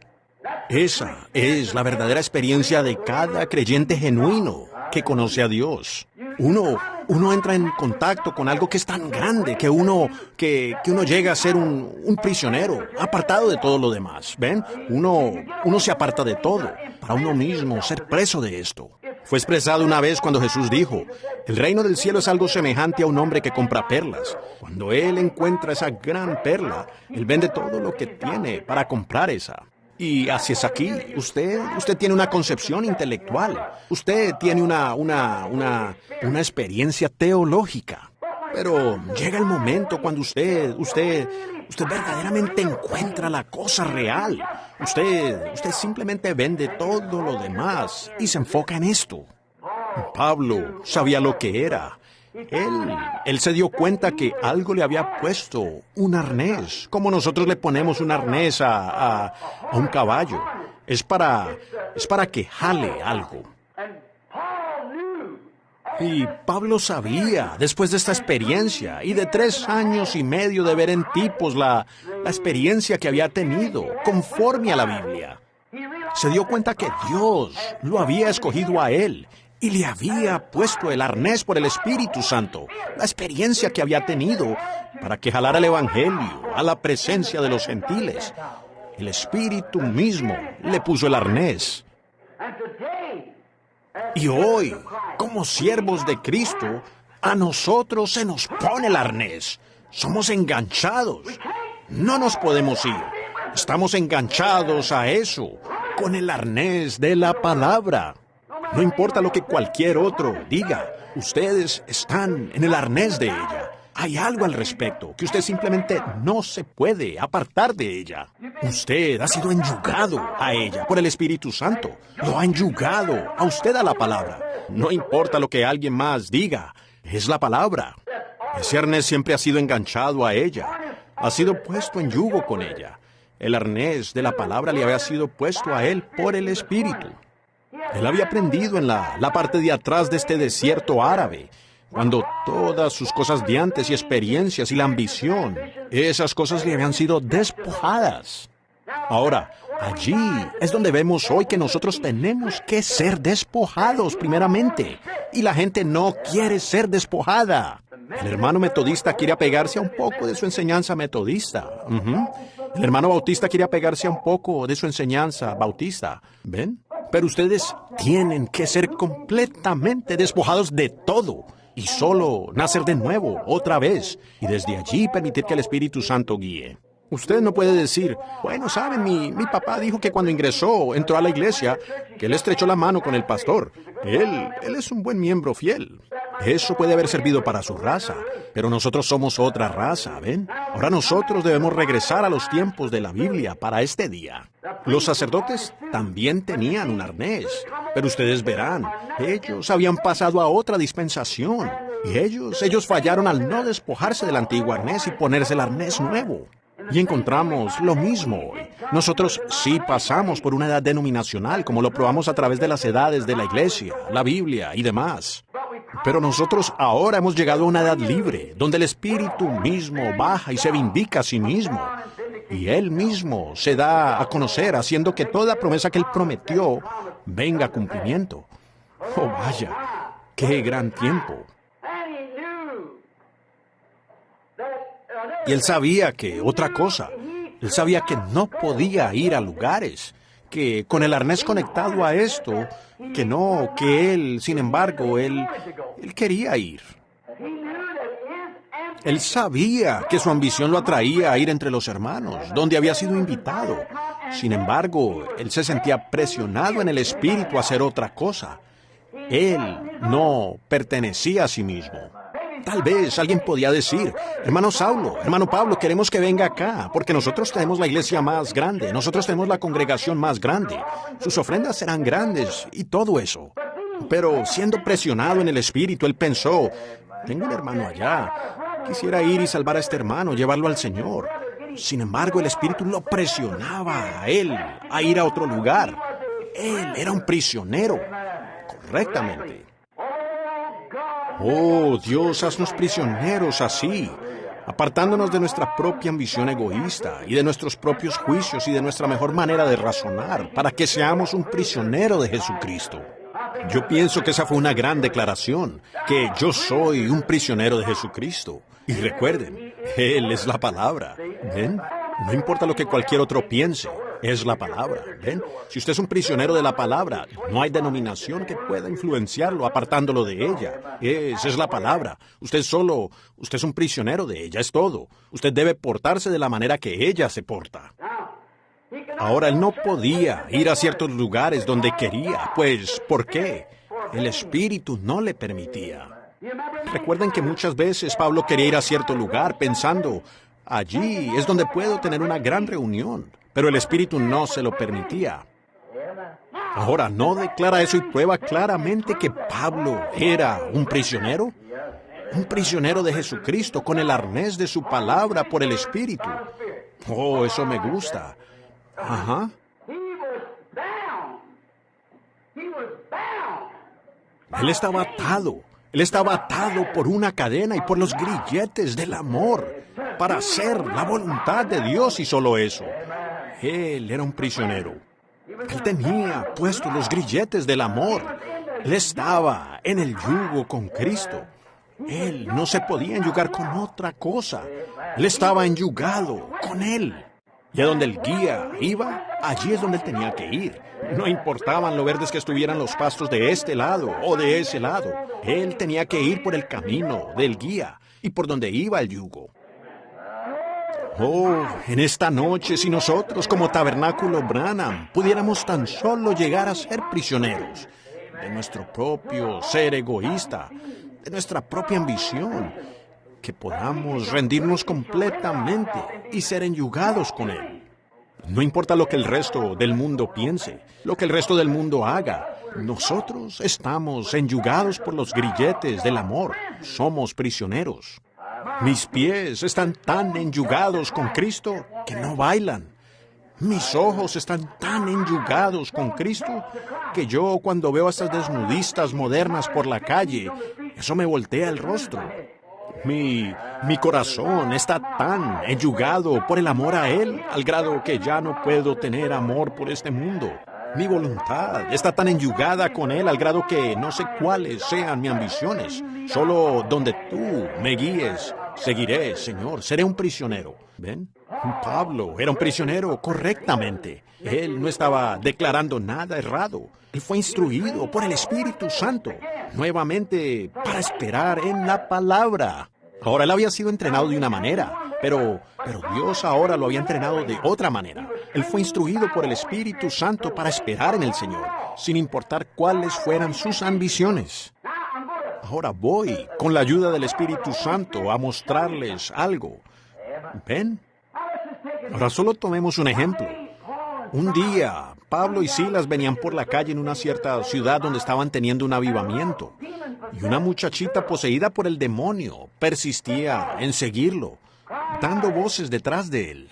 Esa es la verdadera experiencia de cada creyente genuino que conoce a Dios. Uno entra en contacto con algo que es tan grande que uno llega a ser un prisionero, apartado de todo lo demás. ¿Ven? Uno se aparta de todo, para uno mismo ser preso de esto. Fue expresado una vez cuando Jesús dijo, el reino del cielo es algo semejante a un hombre que compra perlas. Cuando él encuentra esa gran perla, él vende todo lo que tiene para comprar esa. Y así es aquí. Usted tiene una concepción intelectual. Usted tiene una experiencia teológica. Pero llega el momento cuando usted verdaderamente encuentra la cosa real. Usted simplemente vende todo lo demás y se enfoca en esto. Pablo sabía lo que era. Él se dio cuenta que algo le había puesto un arnés, como nosotros le ponemos un arnés a un caballo. Es para que jale algo. Y Pablo sabía, después de esta experiencia y de 3 años y medio de ver en tipos la experiencia que había tenido, conforme a la Biblia, se dio cuenta que Dios lo había escogido a él y le había puesto el arnés por el Espíritu Santo, la experiencia que había tenido para que jalara el Evangelio a la presencia de los gentiles. El Espíritu mismo le puso el arnés. Y hoy, como siervos de Cristo, a nosotros se nos pone el arnés. Somos enganchados. No nos podemos ir. Estamos enganchados a eso, con el arnés de la palabra. No importa lo que cualquier otro diga, ustedes están en el arnés de ella. Hay algo al respecto, que usted simplemente no se puede apartar de ella. Usted ha sido enyugado a ella por el Espíritu Santo. Lo ha enyugado a usted a la palabra. No importa lo que alguien más diga, es la palabra. Ese arnés siempre ha sido enganchado a ella. Ha sido puesto en yugo con ella. El arnés de la palabra le había sido puesto a él por el Espíritu. Él había aprendido en la parte de atrás de este desierto árabe, cuando todas sus cosas de antes y experiencias y la ambición, esas cosas le habían sido despojadas. Ahora, allí es donde vemos hoy que nosotros tenemos que ser despojados primeramente, y la gente no quiere ser despojada. El hermano metodista quiere apegarse a un poco de su enseñanza metodista. El hermano bautista quiere apegarse a un poco de su enseñanza bautista. ¿Ven? Pero ustedes tienen que ser completamente despojados de todo y solo nacer de nuevo, otra vez, y desde allí permitir que el Espíritu Santo guíe. Usted no puede decir, bueno, saben, mi papá dijo que cuando entró a la iglesia, que él estrechó la mano con el pastor. Él es un buen miembro fiel. Eso puede haber servido para su raza, pero nosotros somos otra raza, ¿ven? Ahora nosotros debemos regresar a los tiempos de la Biblia para este día. Los sacerdotes también tenían un arnés, pero ustedes verán, ellos habían pasado a otra dispensación, y ellos fallaron al no despojarse del antiguo arnés y ponerse el arnés nuevo. Y encontramos lo mismo hoy. Nosotros sí pasamos por una edad denominacional, como lo probamos a través de las edades de la iglesia, la Biblia y demás. Pero nosotros ahora hemos llegado a una edad libre, donde el Espíritu mismo baja y se vindica a sí mismo. Y Él mismo se da a conocer, haciendo que toda promesa que Él prometió venga a cumplimiento. Oh, vaya, qué gran tiempo. Y Él sabía que otra cosa, Él sabía que no podía ir a lugares, que con el arnés conectado a esto, que Él, sin embargo, Él quería ir. Él sabía que su ambición lo atraía a ir entre los hermanos, donde había sido invitado. Sin embargo, Él se sentía presionado en el espíritu a hacer otra cosa. Él no pertenecía a sí mismo. Tal vez alguien podía decir, hermano Saulo, hermano Pablo, queremos que venga acá, porque nosotros tenemos la iglesia más grande, nosotros tenemos la congregación más grande, sus ofrendas serán grandes y todo eso. Pero siendo presionado en el espíritu, él pensó, tengo un hermano allá, quisiera ir y salvar a este hermano, llevarlo al Señor. Sin embargo, el espíritu lo presionaba a él a ir a otro lugar. Él era un prisionero, correctamente. Oh, Dios, haznos prisioneros así, apartándonos de nuestra propia ambición egoísta y de nuestros propios juicios y de nuestra mejor manera de razonar, para que seamos un prisionero de Jesucristo. Yo pienso que esa fue una gran declaración, que yo soy un prisionero de Jesucristo. Y recuerden, Él es la palabra, ¿ven? No importa lo que cualquier otro piense, es la palabra, ¿ven? Si usted es un prisionero de la palabra, no hay denominación que pueda influenciarlo apartándolo de ella. Esa es la palabra. Usted es un prisionero de ella, es todo. Usted debe portarse de la manera que ella se porta. Ahora, él no podía ir a ciertos lugares donde quería, pues, ¿por qué? El Espíritu no le permitía. Recuerden que muchas veces Pablo quería ir a cierto lugar pensando, allí es donde puedo tener una gran reunión, pero el Espíritu no se lo permitía. Ahora, ¿no declara eso y prueba claramente que Pablo era un prisionero? Un prisionero de Jesucristo con el arnés de su palabra por el Espíritu. Oh, eso me gusta. Ajá. Él estaba atado. Él estaba atado por una cadena y por los grilletes del amor para hacer la voluntad de Dios y solo eso. Él era un prisionero. Él tenía puestos los grilletes del amor. Él estaba en el yugo con Cristo. Él no se podía enyugar con otra cosa. Él estaba enyugado con Él. Y a donde el guía iba, allí es donde él tenía que ir. No importaban lo verdes que estuvieran los pastos de este lado o de ese lado. Él tenía que ir por el camino del guía y por donde iba el yugo. Oh, en esta noche, si nosotros como Tabernáculo Branham pudiéramos tan solo llegar a ser prisioneros de nuestro propio ser egoísta, de nuestra propia ambición, que podamos rendirnos completamente y ser enyugados con Él. No importa lo que el resto del mundo piense, lo que el resto del mundo haga, nosotros estamos enyugados por los grilletes del amor. Somos prisioneros. Mis pies están tan enyugados con Cristo que no bailan. Mis ojos están tan enyugados con Cristo que yo cuando veo a estas desnudistas modernas por la calle, eso me voltea el rostro. Mi corazón está tan enyugado por el amor a Él, al grado que ya no puedo tener amor por este mundo. Mi voluntad está tan enyugada con Él, al grado que no sé cuáles sean mis ambiciones. Solo donde tú me guíes, seguiré, Señor. Seré un prisionero. ¿Ven? Pablo era un prisionero correctamente. Él no estaba declarando nada errado. Él fue instruido por el Espíritu Santo, nuevamente para esperar en la palabra. Ahora él había sido entrenado de una manera, pero Dios ahora lo había entrenado de otra manera. Él fue instruido por el Espíritu Santo para esperar en el Señor, sin importar cuáles fueran sus ambiciones. Ahora voy, con la ayuda del Espíritu Santo, a mostrarles algo. ¿Ven? Ahora solo tomemos un ejemplo. Un día, Pablo y Silas venían por la calle en una cierta ciudad donde estaban teniendo un avivamiento, y una muchachita poseída por el demonio persistía en seguirlo, dando voces detrás de él.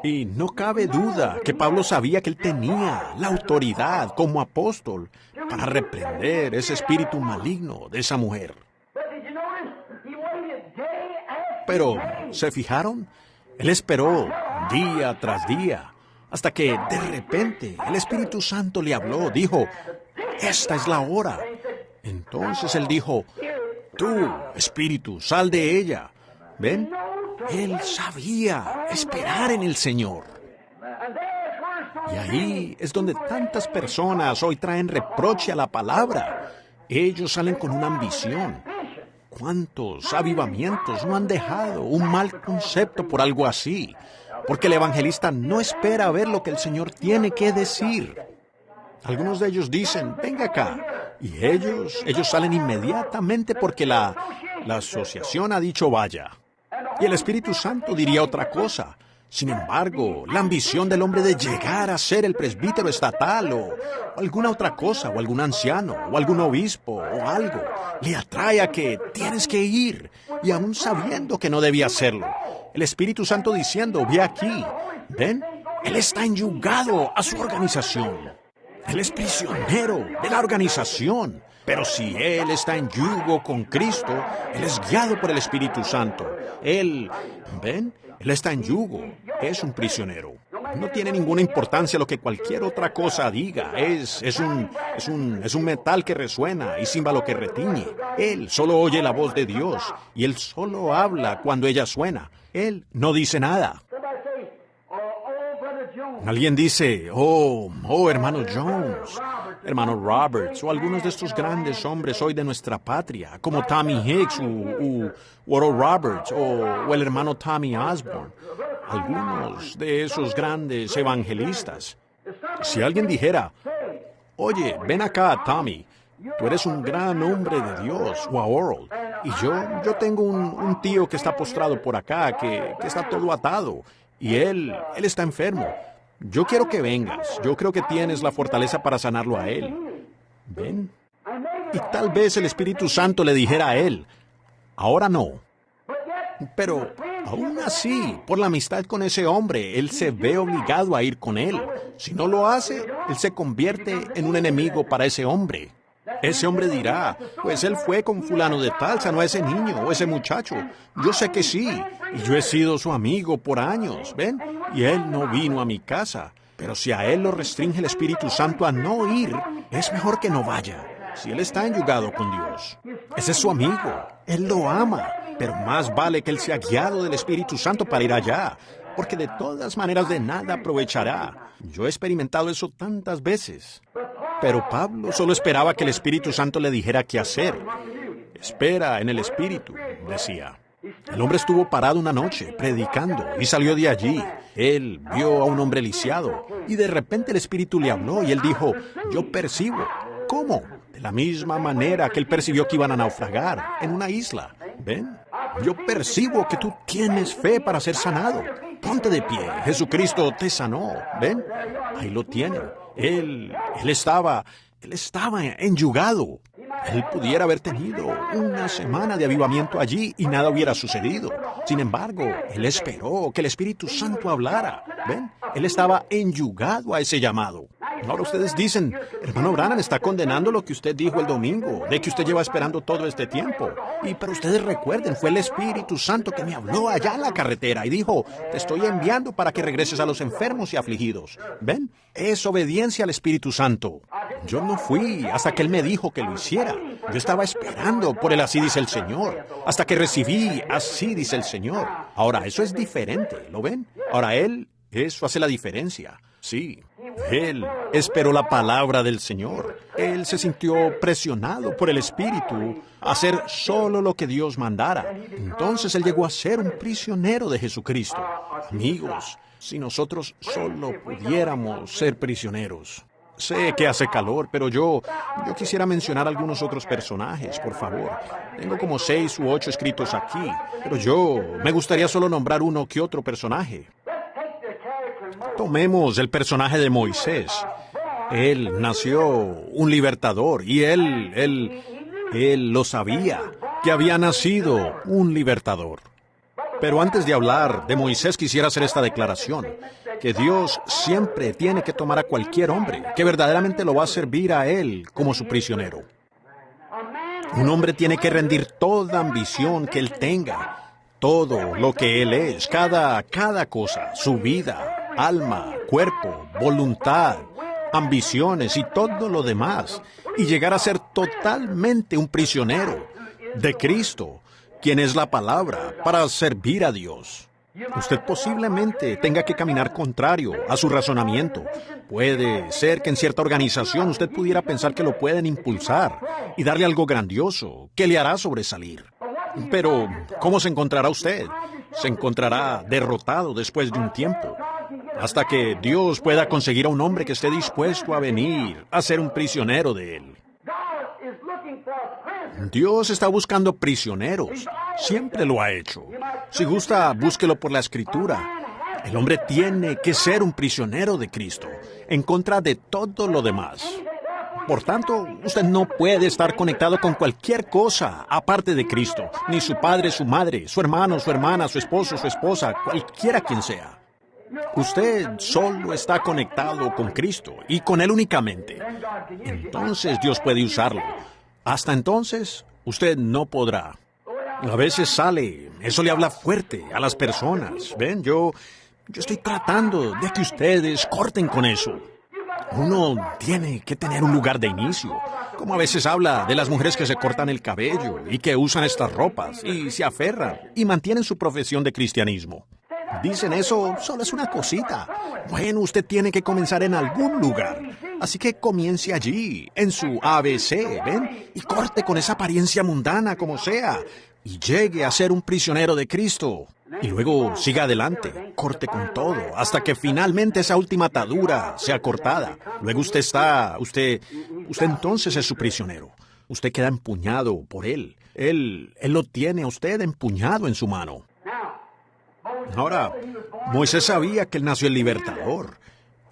Y no cabe duda que Pablo sabía que él tenía la autoridad como apóstol para reprender ese espíritu maligno de esa mujer. Pero, ¿se fijaron? Él esperó día tras día, hasta que de repente el Espíritu Santo le habló, dijo, esta es la hora. Entonces él dijo, tú, Espíritu, sal de ella. ¿Ven? Él sabía esperar en el Señor. Y ahí es donde tantas personas hoy traen reproche a la palabra. Ellos salen con una ambición. ¿Cuántos avivamientos no han dejado un mal concepto por algo así? Porque el evangelista no espera ver lo que el Señor tiene que decir. Algunos de ellos dicen, venga acá. Y ellos salen inmediatamente porque la asociación ha dicho vaya. Y el Espíritu Santo diría otra cosa. Sin embargo, la ambición del hombre de llegar a ser el presbítero estatal o alguna otra cosa, o algún anciano, o algún obispo, o algo, le atrae a que tienes que ir, y aún sabiendo que no debía hacerlo. El Espíritu Santo diciendo, ve aquí, ¿ven? Él está enyugado a su organización. Él es prisionero de la organización. Pero si él está en yugo con Cristo, él es guiado por el Espíritu Santo. ¿Ven? Él está en yugo, es un prisionero. No tiene ninguna importancia lo que cualquier otra cosa diga. Es un metal que resuena y címbalo que retiñe. Él solo oye la voz de Dios y él solo habla cuando ella suena. Él no dice nada. Alguien dice, hermano Jones, hermano Roberts, o algunos de estos grandes hombres hoy de nuestra patria, como Tommy Hicks, o Oral Roberts, o el hermano Tommy Osborne, algunos de esos grandes evangelistas. Si alguien dijera, oye, ven acá, Tommy, tú eres un gran hombre de Dios, o a Oral, y yo tengo un tío que está postrado por acá, que está todo atado, y él está enfermo. Yo quiero que vengas. Yo creo que tienes la fortaleza para sanarlo a él. ¿Ven? Y tal vez el Espíritu Santo le dijera a él, ahora no. Pero aún así, por la amistad con ese hombre, él se ve obligado a ir con él. Si no lo hace, él se convierte en un enemigo para ese hombre. Ese hombre dirá, pues él fue con fulano de tal, sanó a ese niño o ese muchacho. Yo sé que sí, y yo he sido su amigo por años, ¿ven? Y él no vino a mi casa. Pero si a él lo restringe el Espíritu Santo a no ir, es mejor que no vaya. Si él está enyugado con Dios, ese es su amigo, él lo ama. Pero más vale que él sea guiado del Espíritu Santo para ir allá, porque de todas maneras de nada aprovechará. Yo he experimentado eso tantas veces. Pero Pablo solo esperaba que el Espíritu Santo le dijera qué hacer. Espera en el Espíritu, decía. El hombre estuvo parado una noche, predicando, y salió de allí. Él vio a un hombre lisiado, y de repente el Espíritu le habló, y él dijo, yo percibo. ¿Cómo? De la misma manera que él percibió que iban a naufragar en una isla. ¿Ven? Yo percibo que tú tienes fe para ser sanado. Ponte de pie, Jesucristo te sanó. ¿Ven? Ahí lo tienen. Él estaba enyugado. Él pudiera haber tenido una semana de avivamiento allí y nada hubiera sucedido. Sin embargo, él esperó que el Espíritu Santo hablara. ¿Ven? Él estaba enyugado a ese llamado. Ahora ustedes dicen, hermano Branham está condenando lo que usted dijo el domingo, de que usted lleva esperando todo este tiempo. Pero ustedes recuerden, fue el Espíritu Santo que me habló allá en la carretera y dijo, te estoy enviando para que regreses a los enfermos y afligidos. ¿Ven? Es obediencia al Espíritu Santo. Yo no fui hasta que Él me dijo que lo hiciera. Yo estaba esperando por el así dice el Señor, hasta que recibí así dice el Señor. Ahora, eso es diferente, ¿lo ven? Ahora, eso hace la diferencia. Sí, él esperó la palabra del Señor. Él se sintió presionado por el Espíritu a hacer solo lo que Dios mandara. Entonces él llegó a ser un prisionero de Jesucristo. Amigos, si nosotros solo pudiéramos ser prisioneros. Sé que hace calor, pero yo quisiera mencionar algunos otros personajes, por favor. Tengo como 6 u 8 escritos aquí, pero me gustaría solo nombrar uno que otro personaje. Tomemos el personaje de Moisés. Él nació un libertador y él lo sabía, que había nacido un libertador. Pero antes de hablar de Moisés, quisiera hacer esta declaración, que Dios siempre tiene que tomar a cualquier hombre que verdaderamente lo va a servir a Él como su prisionero. Un hombre tiene que rendir toda ambición que él tenga, todo lo que él es, cada cosa, su vida, alma, cuerpo, voluntad, ambiciones y todo lo demás, y llegar a ser totalmente un prisionero de Cristo, quien es la palabra, para servir a Dios. Usted posiblemente tenga que caminar contrario a su razonamiento. Puede ser que en cierta organización usted pudiera pensar que lo pueden impulsar y darle algo grandioso que le hará sobresalir. Pero, ¿cómo se encontrará usted? Se encontrará derrotado después de un tiempo, hasta que Dios pueda conseguir a un hombre que esté dispuesto a venir a ser un prisionero de Él. Dios está buscando prisioneros. Siempre lo ha hecho. Si gusta, búsquelo por la Escritura. El hombre tiene que ser un prisionero de Cristo, en contra de todo lo demás. Por tanto, usted no puede estar conectado con cualquier cosa aparte de Cristo, ni su padre, su madre, su hermano, su hermana, su esposo, su esposa, cualquiera quien sea. Usted solo está conectado con Cristo y con Él únicamente. Entonces Dios puede usarlo. Hasta entonces, usted no podrá. A veces eso le habla fuerte a las personas. Ven, yo estoy tratando de que ustedes corten con eso. Uno tiene que tener un lugar de inicio. Como a veces habla de las mujeres que se cortan el cabello y que usan estas ropas y se aferran y mantienen su profesión de cristianismo. Dicen eso solo es una cosita. Bueno, usted tiene que comenzar en algún lugar. Así que comience allí, en su ABC, ¿ven? Y corte con esa apariencia mundana como sea. Y llegue a ser un prisionero de Cristo. Y luego siga adelante, corte con todo, hasta que finalmente esa última atadura sea cortada. Luego usted entonces es su prisionero. Usted queda empuñado por Él. Él lo tiene a usted empuñado en su mano. Ahora, Moisés sabía que él nació el libertador.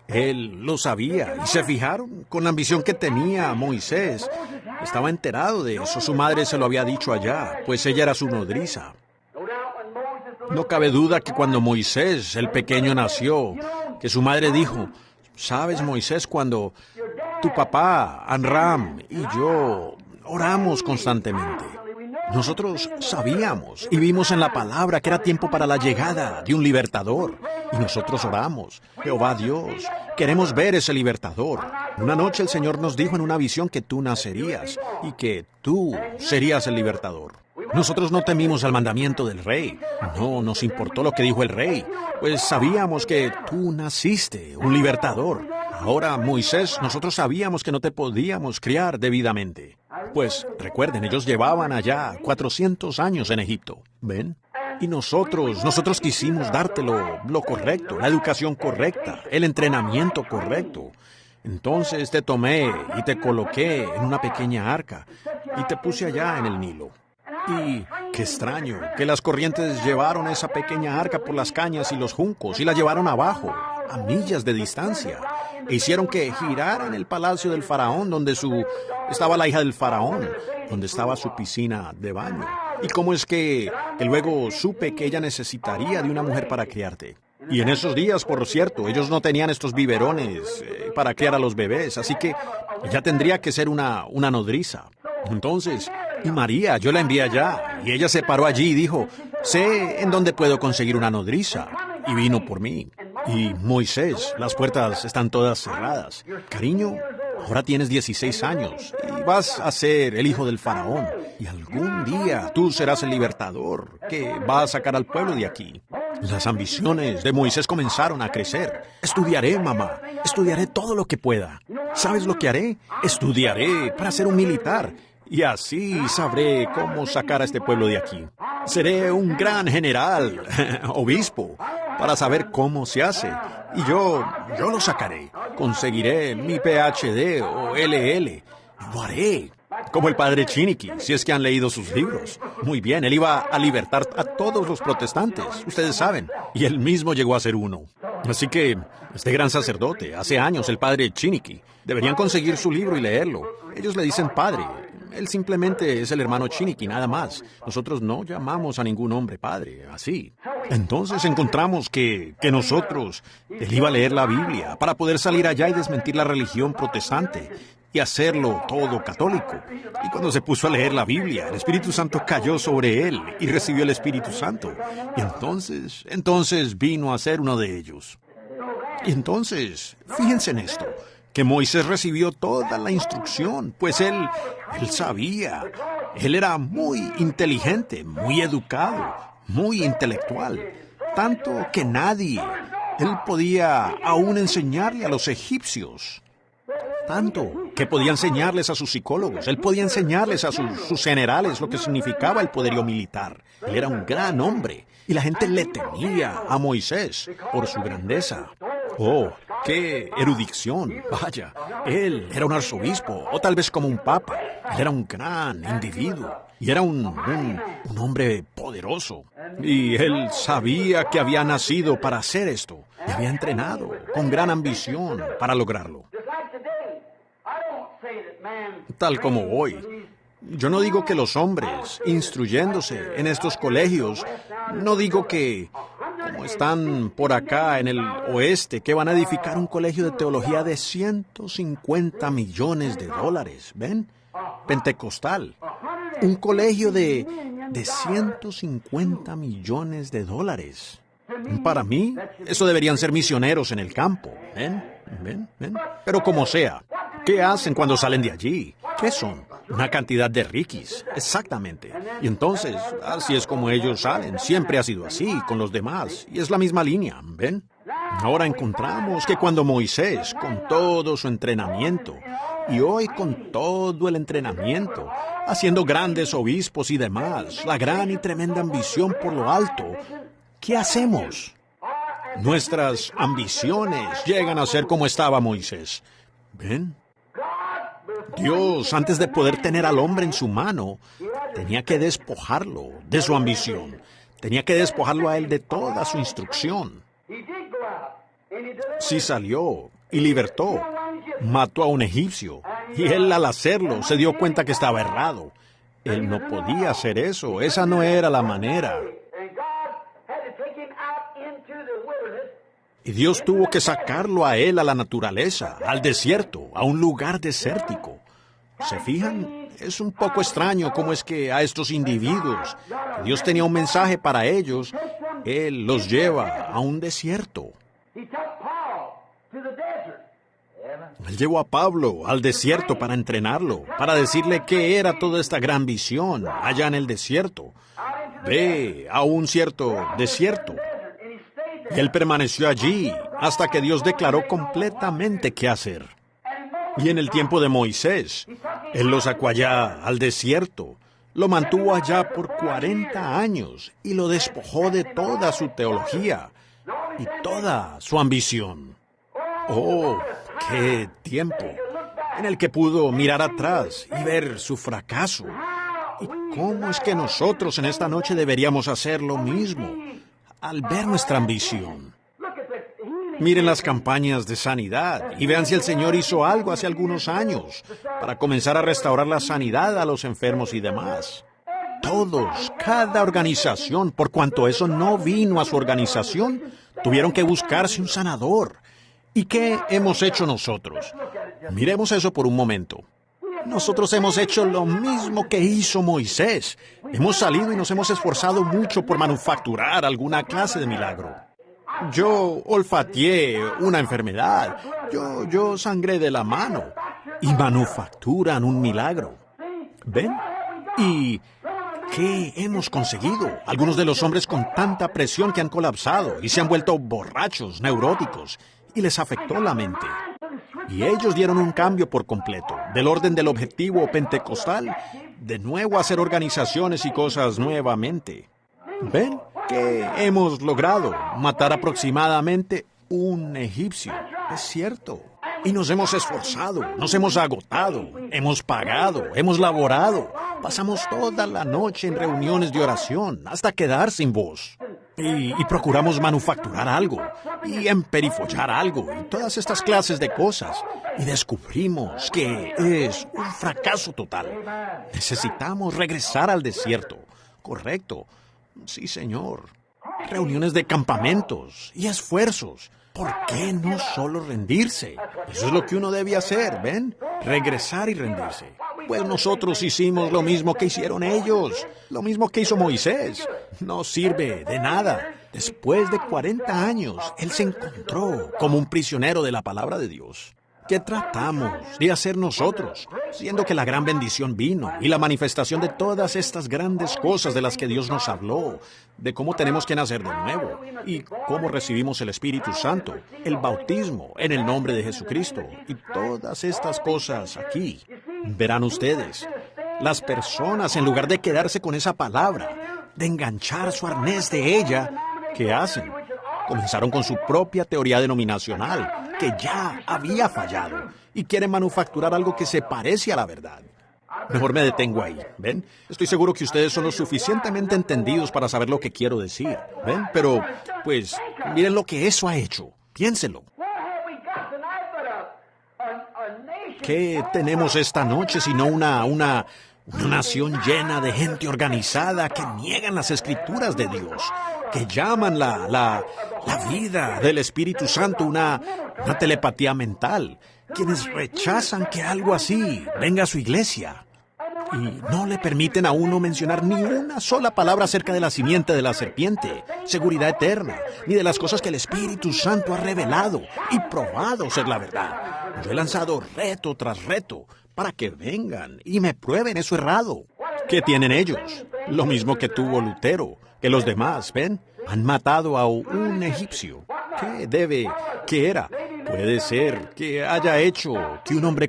Él lo sabía, y se fijaron con la ambición que tenía Moisés. Estaba enterado de eso, su madre se lo había dicho allá, pues ella era su nodriza. No cabe duda que cuando Moisés, el pequeño, nació, que su madre dijo, «Sabes, Moisés, cuando tu papá, Amram, y yo oramos constantemente». Nosotros sabíamos y vimos en la palabra que era tiempo para la llegada de un libertador. Y nosotros oramos, Jehová Dios, queremos ver ese libertador. Una noche el Señor nos dijo en una visión que tú nacerías y que tú serías el libertador. Nosotros no temimos al mandamiento del rey. No nos importó lo que dijo el rey, pues sabíamos que tú naciste, un libertador. Ahora, Moisés, nosotros sabíamos que no te podíamos criar debidamente. Pues, recuerden, ellos llevaban allá 400 años en Egipto, ¿ven? Y nosotros quisimos dártelo lo correcto, la educación correcta, el entrenamiento correcto. Entonces te tomé y te coloqué en una pequeña arca y te puse allá en el Nilo. Y qué extraño que las corrientes llevaron esa pequeña arca por las cañas y los juncos y la llevaron abajo, a millas de distancia. E hicieron que girara en el palacio del faraón, donde estaba la hija del faraón, donde estaba su piscina de baño. ¿Y cómo es que luego supe que ella necesitaría de una mujer para criarte? Y en esos días, por cierto, ellos no tenían estos biberones para criar a los bebés, así que ella tendría que ser una nodriza. Entonces, y María, yo la envié allá, y ella se paró allí y dijo, sé en dónde puedo conseguir una nodriza, y vino por mí. Y Moisés, las puertas están todas cerradas. Cariño, ahora tienes 16 años y vas a ser el hijo del faraón. Y algún día tú serás el libertador que va a sacar al pueblo de aquí. Las ambiciones de Moisés comenzaron a crecer. Estudiaré, mamá. Estudiaré todo lo que pueda. ¿Sabes lo que haré? Estudiaré para ser un militar. Y así sabré cómo sacar a este pueblo de aquí. Seré un gran general, obispo. para saber cómo se hace. Y yo lo sacaré. Conseguiré mi PhD o LL. Lo haré. Como el padre Chiniquy, si es que han leído sus libros. Muy bien, él iba a libertar a todos los protestantes, ustedes saben. Y él mismo llegó a ser uno. Así que, este gran sacerdote, hace años, el padre Chiniquy, deberían conseguir su libro y leerlo. Ellos le dicen padre. Él simplemente es el hermano Chiniquy, nada más. Nosotros no llamamos a ningún hombre padre, así. Entonces encontramos que nosotros, él iba a leer la Biblia para poder salir allá y desmentir la religión protestante y hacerlo todo católico. Y cuando se puso a leer la Biblia, el Espíritu Santo cayó sobre él y recibió el Espíritu Santo. Y entonces vino a ser uno de ellos. Y entonces, fíjense en esto, que Moisés recibió toda la instrucción, pues él sabía. Él era muy inteligente, muy educado, muy intelectual. Tanto que él podía aún enseñarle a los egipcios. Tanto que podía enseñarles a sus psicólogos, él podía enseñarles a sus generales lo que significaba el poderío militar. Él era un gran hombre y la gente le temía a Moisés por su grandeza. Oh, qué erudición, vaya. Él era un arzobispo o tal vez como un papa. Él era un gran individuo y era un hombre poderoso. Y él sabía que había nacido para hacer esto y había entrenado con gran ambición para lograrlo. Tal como hoy. Yo no digo que los hombres, instruyéndose en estos colegios, no digo que, como están por acá en el oeste, que van a edificar un colegio de teología de $150 millones, ¿ven? Pentecostal. Un colegio de $150 millones. Para mí, eso deberían ser misioneros en el campo. ¿Ven? Pero como sea, ¿qué hacen cuando salen de allí? ¿Qué son? Una cantidad de riquis, exactamente. Y entonces, así es como ellos salen. Siempre ha sido así con los demás. Y es la misma línea, ¿ven? Ahora encontramos que cuando Moisés, con todo su entrenamiento, y hoy con todo el entrenamiento, haciendo grandes obispos y demás, la gran y tremenda ambición por lo alto, ¿qué hacemos? Nuestras ambiciones llegan a ser como estaba Moisés. ¿Ven? Dios, antes de poder tener al hombre en su mano, tenía que despojarlo de su ambición. Tenía que despojarlo a él de toda su instrucción. Sí salió y libertó. Mató a un egipcio. Y él al hacerlo se dio cuenta que estaba errado. Él no podía hacer eso. Esa no era la manera. Y Dios tuvo que sacarlo a él a la naturaleza, al desierto, a un lugar desértico. ¿Se fijan? Es un poco extraño cómo es que a estos individuos, que Dios tenía un mensaje para ellos, Él los lleva a un desierto. Él llevó a Pablo al desierto para entrenarlo, para decirle qué era toda esta gran visión allá en el desierto. Ve a un cierto desierto. Y él permaneció allí hasta que Dios declaró completamente qué hacer. Y en el tiempo de Moisés, él lo sacó allá al desierto, lo mantuvo allá por 40 años y lo despojó de toda su teología y toda su ambición. ¡Oh, qué tiempo! En el que pudo mirar atrás y ver su fracaso. ¿Y cómo es que nosotros en esta noche deberíamos hacer lo mismo al ver nuestra ambición? Miren las campañas de sanidad y vean si el Señor hizo algo hace algunos años para comenzar a restaurar la sanidad a los enfermos y demás. Todos, cada organización, por cuanto eso no vino a su organización, tuvieron que buscarse un sanador. ¿Y qué hemos hecho nosotros? Miremos eso por un momento. Nosotros hemos hecho lo mismo que hizo Moisés. Hemos salido y nos hemos esforzado mucho por manufacturar alguna clase de milagro. Yo olfateé una enfermedad. Yo sangré de la mano. Y manufacturan un milagro. ¿Ven? ¿Y qué hemos conseguido? Algunos de los hombres con tanta presión que han colapsado y se han vuelto borrachos, neuróticos, y les afectó la mente. Y ellos dieron un cambio por completo, del orden del objetivo pentecostal, de nuevo a hacer organizaciones y cosas nuevamente. ¿Ven? ¿Qué hemos logrado? Matar aproximadamente un egipcio. Es cierto. Y nos hemos esforzado, nos hemos agotado, hemos pagado, hemos laborado. Pasamos toda la noche en reuniones de oración hasta quedar sin voz. Y procuramos manufacturar algo, y emperifollar algo, y todas estas clases de cosas. Y descubrimos que es un fracaso total. Necesitamos regresar al desierto. Correcto. Sí, señor. Reuniones de campamentos y esfuerzos. ¿Por qué no solo rendirse? Eso es lo que uno debe hacer, ¿ven? Regresar y rendirse. Pues nosotros hicimos lo mismo que hicieron ellos, lo mismo que hizo Moisés. No sirve de nada. Después de 40 años, él se encontró como un prisionero de la palabra de Dios. ¿Qué tratamos de hacer nosotros? Siendo que la gran bendición vino y la manifestación de todas estas grandes cosas de las que Dios nos habló, de cómo tenemos que nacer de nuevo y cómo recibimos el Espíritu Santo, el bautismo en el nombre de Jesucristo y todas estas cosas aquí. Verán ustedes, las personas en lugar de quedarse con esa palabra, de enganchar su arnés de ella, ¿qué hacen? Comenzaron con su propia teoría denominacional, que ya había fallado, y quieren manufacturar algo que se parece a la verdad. Mejor me detengo ahí, ¿ven? Estoy seguro que ustedes son lo suficientemente entendidos para saber lo que quiero decir, ¿ven? Pero, pues, miren lo que eso ha hecho. Piénsenlo. ¿Qué tenemos esta noche sino una nación llena de gente organizada que niegan las escrituras de Dios, que llaman la vida del Espíritu Santo una telepatía mental, quienes rechazan que algo así venga a su iglesia y no le permiten a uno mencionar ni una sola palabra acerca de la simiente de la serpiente, seguridad eterna, ni de las cosas que el Espíritu Santo ha revelado y probado ser la verdad. Yo he lanzado reto tras reto para que vengan y me prueben eso errado. ¿Qué tienen ellos? Lo mismo que tuvo Lutero, que los demás, ¿ven? Han matado a un egipcio. ¿Qué era? Puede ser que haya hecho que un hombre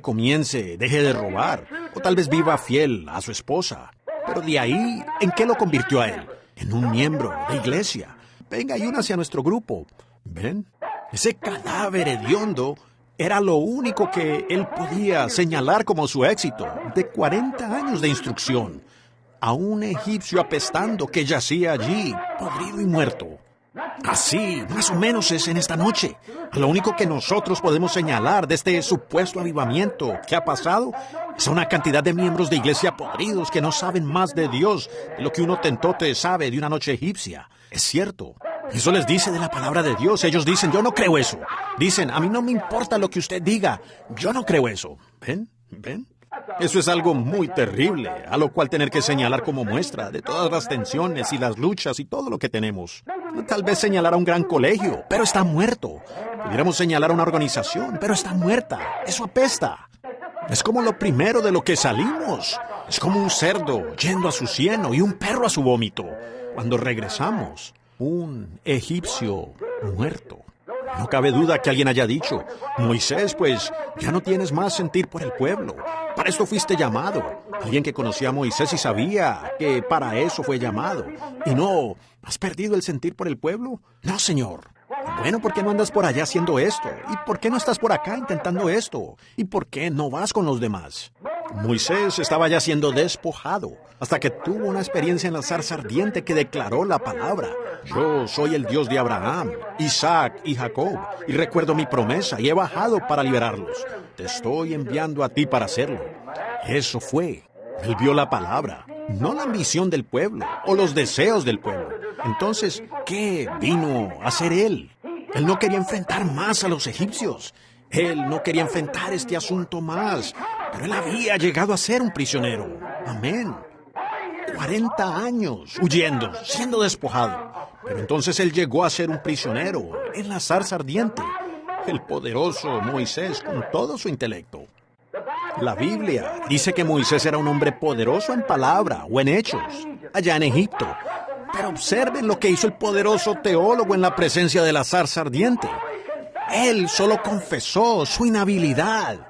deje de robar, o tal vez viva fiel a su esposa. Pero de ahí, ¿en qué lo convirtió a él? En un miembro de iglesia. Venga y únase a nuestro grupo. ¿Ven? Ese cadáver hediondo era lo único que él podía señalar como su éxito, de 40 años de instrucción. A un egipcio apestando que yacía allí, podrido y muerto. Así, más o menos es en esta noche. Lo único que nosotros podemos señalar de este supuesto avivamiento que ha pasado es una cantidad de miembros de iglesia podridos que no saben más de Dios de lo que un hotentote sabe de una noche egipcia. Es cierto. Eso les dice de la palabra de Dios. Ellos dicen, yo no creo eso. Dicen, a mí no me importa lo que usted diga. Yo no creo eso. ¿Ven? ¿Ven? Eso es algo muy terrible, a lo cual tener que señalar como muestra de todas las tensiones y las luchas y todo lo que tenemos. Tal vez señalar a un gran colegio, pero está muerto. Pudiéramos señalar a una organización, pero está muerta. Eso apesta. Es como lo primero de lo que salimos. Es como un cerdo yendo a su cieno y un perro a su vómito. Cuando regresamos, un egipcio muerto. No cabe duda que alguien haya dicho, Moisés, pues, ya no tienes más sentir por el pueblo. Para esto fuiste llamado. Alguien que conocía a Moisés y sabía que para eso fue llamado. Y no, ¿has perdido el sentir por el pueblo? No, Señor. Bueno, ¿por qué no andas por allá haciendo esto? ¿Y por qué no estás por acá intentando esto? ¿Y por qué no vas con los demás? Moisés estaba ya siendo despojado, hasta que tuvo una experiencia en la zarza ardiente que declaró la palabra. Yo soy el Dios de Abraham, Isaac y Jacob, y recuerdo mi promesa y he bajado para liberarlos. Te estoy enviando a ti para hacerlo. Eso fue. Él vio la palabra, no la ambición del pueblo o los deseos del pueblo. Entonces, ¿qué vino a hacer él? Él no quería enfrentar más a los egipcios. Él no quería enfrentar este asunto más, pero él había llegado a ser un prisionero. Amén. 40 años huyendo, siendo despojado. Pero entonces él llegó a ser un prisionero en la zarza ardiente. El poderoso Moisés con todo su intelecto. La Biblia dice que Moisés era un hombre poderoso en palabra o en hechos, allá en Egipto. Pero observen lo que hizo el poderoso teólogo en la presencia de la zarza ardiente. Él solo confesó su inhabilidad.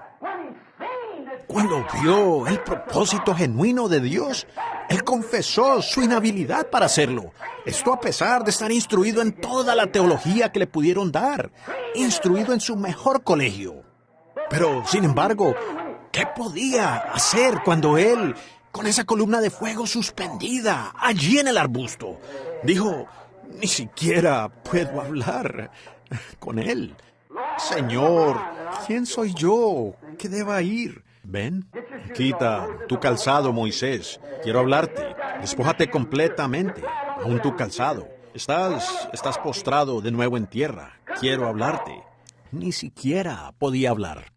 Cuando vio el propósito genuino de Dios, Él confesó su inhabilidad para hacerlo. Esto a pesar de estar instruido en toda la teología que le pudieron dar, instruido en su mejor colegio. Pero, sin embargo, ¿qué podía hacer cuando él, con esa columna de fuego suspendida allí en el arbusto, dijo, ni siquiera puedo hablar con él? Señor, ¿quién soy yo que deba ir? Ven, quita tu calzado, Moisés. Quiero hablarte. Despójate completamente, aún tu calzado. Estás postrado de nuevo en tierra. Quiero hablarte. Ni siquiera podía hablar.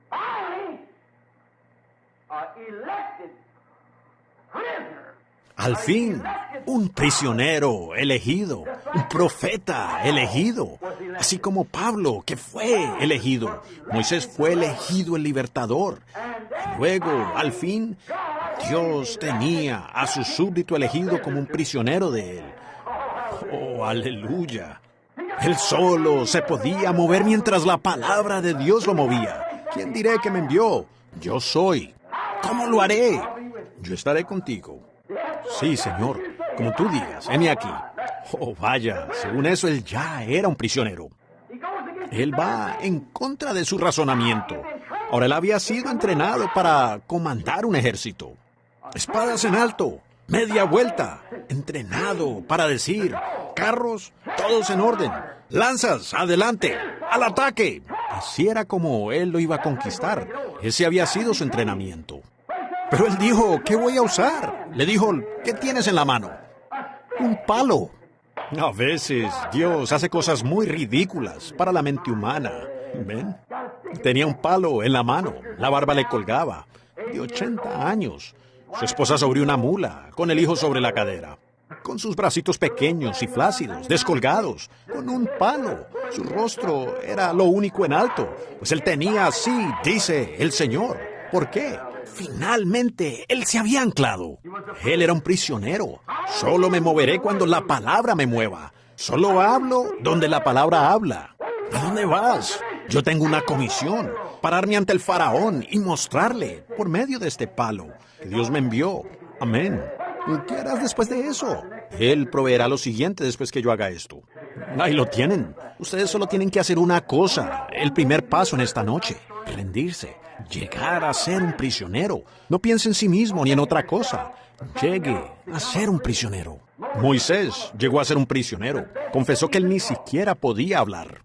Al fin, un prisionero elegido, un profeta elegido, así como Pablo, que fue elegido. Moisés fue elegido el libertador. Luego, al fin, Dios tenía a su súbdito elegido como un prisionero de él. ¡Oh, aleluya! Él solo se podía mover mientras la palabra de Dios lo movía. ¿Quién diré que me envió? Yo soy. ¿Cómo lo haré? Yo estaré contigo. Sí, Señor, como tú digas, heme aquí. Oh, vaya, según eso él ya era un prisionero. Él va en contra de su razonamiento. Ahora él había sido entrenado para comandar un ejército. Espadas en alto, media vuelta, entrenado para decir, carros, todos en orden, lanzas, adelante, al ataque. Así era como él lo iba a conquistar. Ese había sido su entrenamiento. Pero él dijo, ¿qué voy a usar? Le dijo, ¿qué tienes en la mano? Un palo. A veces Dios hace cosas muy ridículas para la mente humana. ¿Ven? Tenía un palo en la mano, la barba le colgaba, de 80 años. Su esposa sobre una mula, con el hijo sobre la cadera, con sus bracitos pequeños y flácidos, descolgados, con un palo. Su rostro era lo único en alto, pues él tenía así, dice el Señor. ¿Por qué? Finalmente, él se había anclado. Él era un prisionero. Solo me moveré cuando la palabra me mueva. Solo hablo donde la palabra habla. ¿A dónde vas? Yo tengo una comisión, pararme ante el faraón y mostrarle, por medio de este palo, que Dios me envió. Amén. ¿Y qué harás después de eso? Él proveerá lo siguiente después que yo haga esto. Ahí lo tienen. Ustedes solo tienen que hacer una cosa, el primer paso en esta noche, rendirse, llegar a ser un prisionero. No piense en sí mismo ni en otra cosa. Llegue a ser un prisionero. Moisés llegó a ser un prisionero. Confesó que él ni siquiera podía hablar.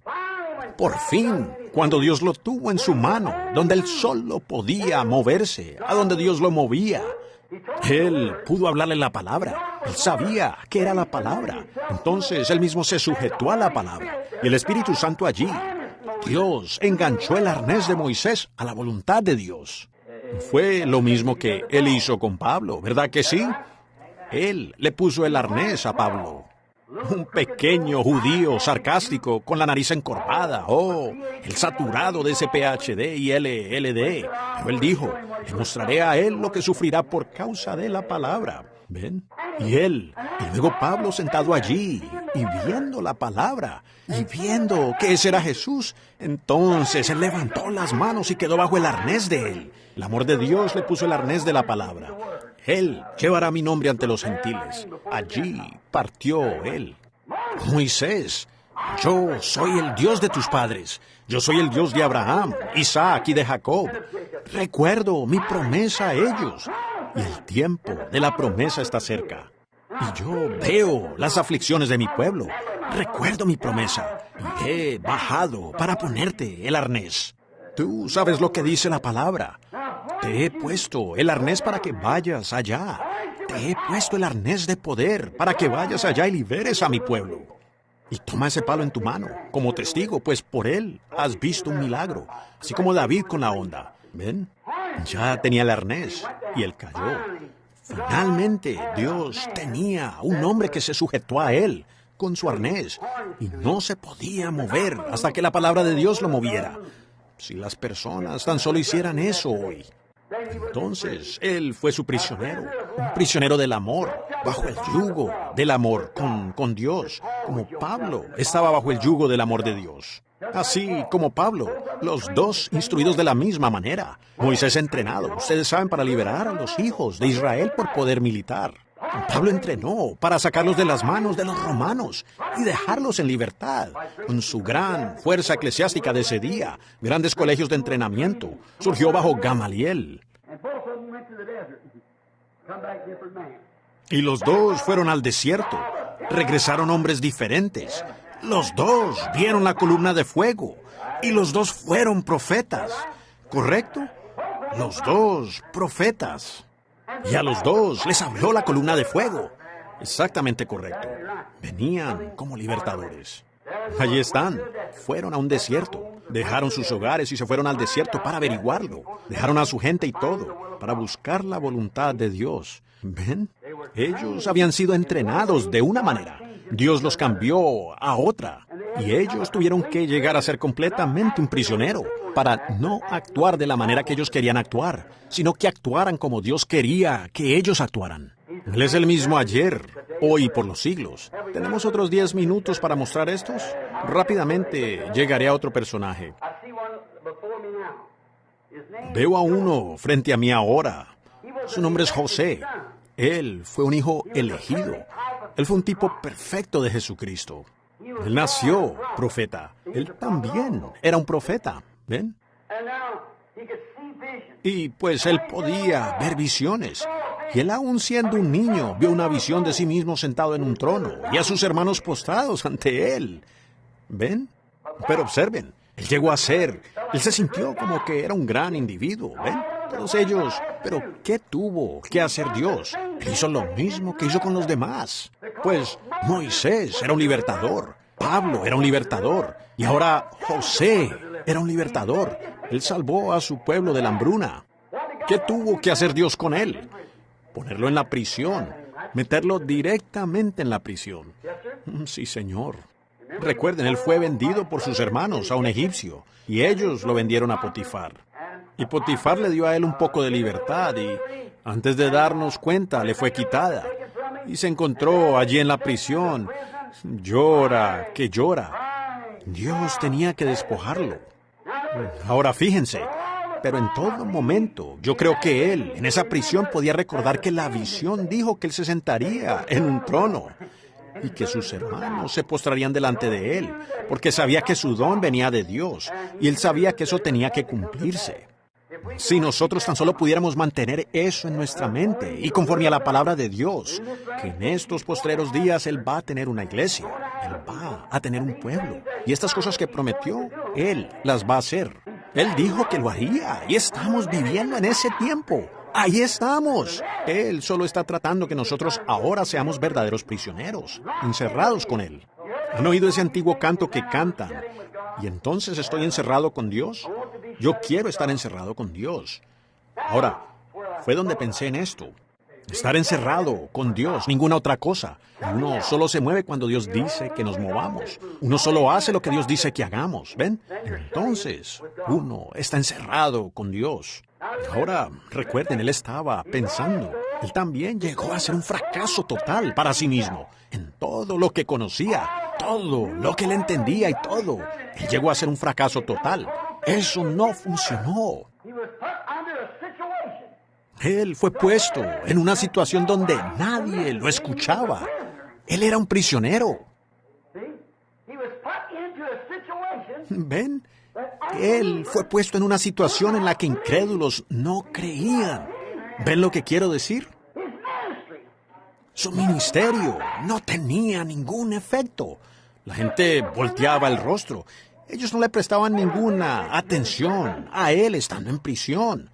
Por fin, cuando Dios lo tuvo en su mano, donde él solo podía moverse, a donde Dios lo movía, él pudo hablarle la palabra. Él sabía que era la palabra. Entonces él mismo se sujetó a la palabra. Y el Espíritu Santo allí, Dios enganchó el arnés de Moisés a la voluntad de Dios. Fue lo mismo que él hizo con Pablo, ¿verdad que sí? Él le puso el arnés a Pablo. Un pequeño judío sarcástico con la nariz encorvada. Oh, el saturado de ese PhD y LLD. Pero él dijo, le mostraré a él lo que sufrirá por causa de la palabra. ¿Ven? Y luego Pablo sentado allí y viendo la palabra y viendo que ese era Jesús, entonces él levantó las manos y quedó bajo el arnés de él. El amor de Dios le puso el arnés de la palabra. Él llevará mi nombre ante los gentiles. Allí partió él. Moisés, yo soy el Dios de tus padres. Yo soy el Dios de Abraham, Isaac y de Jacob. Recuerdo mi promesa a ellos. Y el tiempo de la promesa está cerca. Y yo veo las aflicciones de mi pueblo. Recuerdo mi promesa. Y he bajado para ponerte el arnés. Tú sabes lo que dice la palabra. Te he puesto el arnés para que vayas allá. Te he puesto el arnés de poder para que vayas allá y liberes a mi pueblo. Y toma ese palo en tu mano como testigo, pues por él has visto un milagro, así como David con la onda. ¿Ven? Ya tenía el arnés y él cayó. Finalmente, Dios tenía un hombre que se sujetó a él con su arnés y no se podía mover hasta que la palabra de Dios lo moviera. Si las personas tan solo hicieran eso hoy. Entonces, él fue su prisionero, un prisionero del amor, bajo el yugo del amor con Dios, como Pablo estaba bajo el yugo del amor de Dios. Así como Pablo, los dos instruidos de la misma manera. Moisés entrenado, ustedes saben, para liberar a los hijos de Israel por poder militar. Pablo entrenó para sacarlos de las manos de los romanos y dejarlos en libertad. Con su gran fuerza eclesiástica de ese día, grandes colegios de entrenamiento, surgió bajo Gamaliel. Y los dos fueron al desierto. Regresaron hombres diferentes. Los dos vieron la columna de fuego. Y los dos fueron profetas. ¿Correcto? Los dos profetas. Y a los dos les habló la columna de fuego. Exactamente correcto. Venían como libertadores. Allí están. Fueron a un desierto. Dejaron sus hogares y se fueron al desierto para averiguarlo. Dejaron a su gente y todo, para buscar la voluntad de Dios. ¿Ven? Ellos habían sido entrenados de una manera. Dios los cambió a otra. Y ellos tuvieron que llegar a ser completamente un prisionero para no actuar de la manera que ellos querían actuar, sino que actuaran como Dios quería que ellos actuaran. Él es el mismo ayer, hoy y por los siglos. ¿Tenemos otros 10 minutos para mostrar estos? Rápidamente llegaré a otro personaje. Veo a uno frente a mí ahora. Su nombre es José. Él fue un hijo elegido. Él fue un tipo perfecto de Jesucristo. Él nació profeta. Él también era un profeta. ¿Ven? Y pues él podía ver visiones. Y él, aún siendo un niño, vio una visión de sí mismo sentado en un trono y a sus hermanos postrados ante él. ¿Ven? Pero observen, él llegó a ser, él se sintió como que era un gran individuo. ¿Ven? Todos ellos. Pero ¿qué tuvo que hacer Dios? Él hizo lo mismo que hizo con los demás. Pues Moisés era un libertador. Pablo era un libertador. Y ahora José era un libertador. Él salvó a su pueblo de la hambruna. ¿Qué tuvo que hacer Dios con él? Ponerlo en la prisión. Meterlo directamente en la prisión. Sí, Señor. Recuerden, él fue vendido por sus hermanos a un egipcio. Y ellos lo vendieron a Potifar. Y Potifar le dio a él un poco de libertad y, antes de darnos cuenta, le fue quitada. Y se encontró allí en la prisión. Llora, que llora. Dios tenía que despojarlo. Ahora fíjense, pero en todo momento, yo creo que él, en esa prisión, podía recordar que la visión dijo que él se sentaría en un trono y que sus hermanos se postrarían delante de él, porque sabía que su don venía de Dios y él sabía que eso tenía que cumplirse. Si nosotros tan solo pudiéramos mantener eso en nuestra mente y conforme a la palabra de Dios, que en estos postreros días Él va a tener una iglesia, Él va a tener un pueblo, y estas cosas que prometió, Él las va a hacer. Él dijo que lo haría, y estamos viviendo en ese tiempo. Ahí estamos. Él solo está tratando que nosotros ahora seamos verdaderos prisioneros, encerrados con Él. ¿Han oído ese antiguo canto que cantan? ¿Y entonces estoy encerrado con Dios? Yo quiero estar encerrado con Dios. Ahora, fue donde pensé en esto. Estar encerrado con Dios, ninguna otra cosa. Uno solo se mueve cuando Dios dice que nos movamos. Uno solo hace lo que Dios dice que hagamos, ¿ven? Entonces, uno está encerrado con Dios. Ahora, recuerden, él estaba pensando. Él también llegó a ser un fracaso total para sí mismo. En todo lo que conocía, todo lo que él entendía y todo. Él llegó a ser un fracaso total. Eso no funcionó. Él fue puesto en una situación donde nadie lo escuchaba. Él era un prisionero. ¿Ven? Él fue puesto en una situación en la que incrédulos no creían. ¿Ven lo que quiero decir? Su ministerio no tenía ningún efecto. La gente volteaba el rostro. Ellos no le prestaban ninguna atención a él estando en prisión.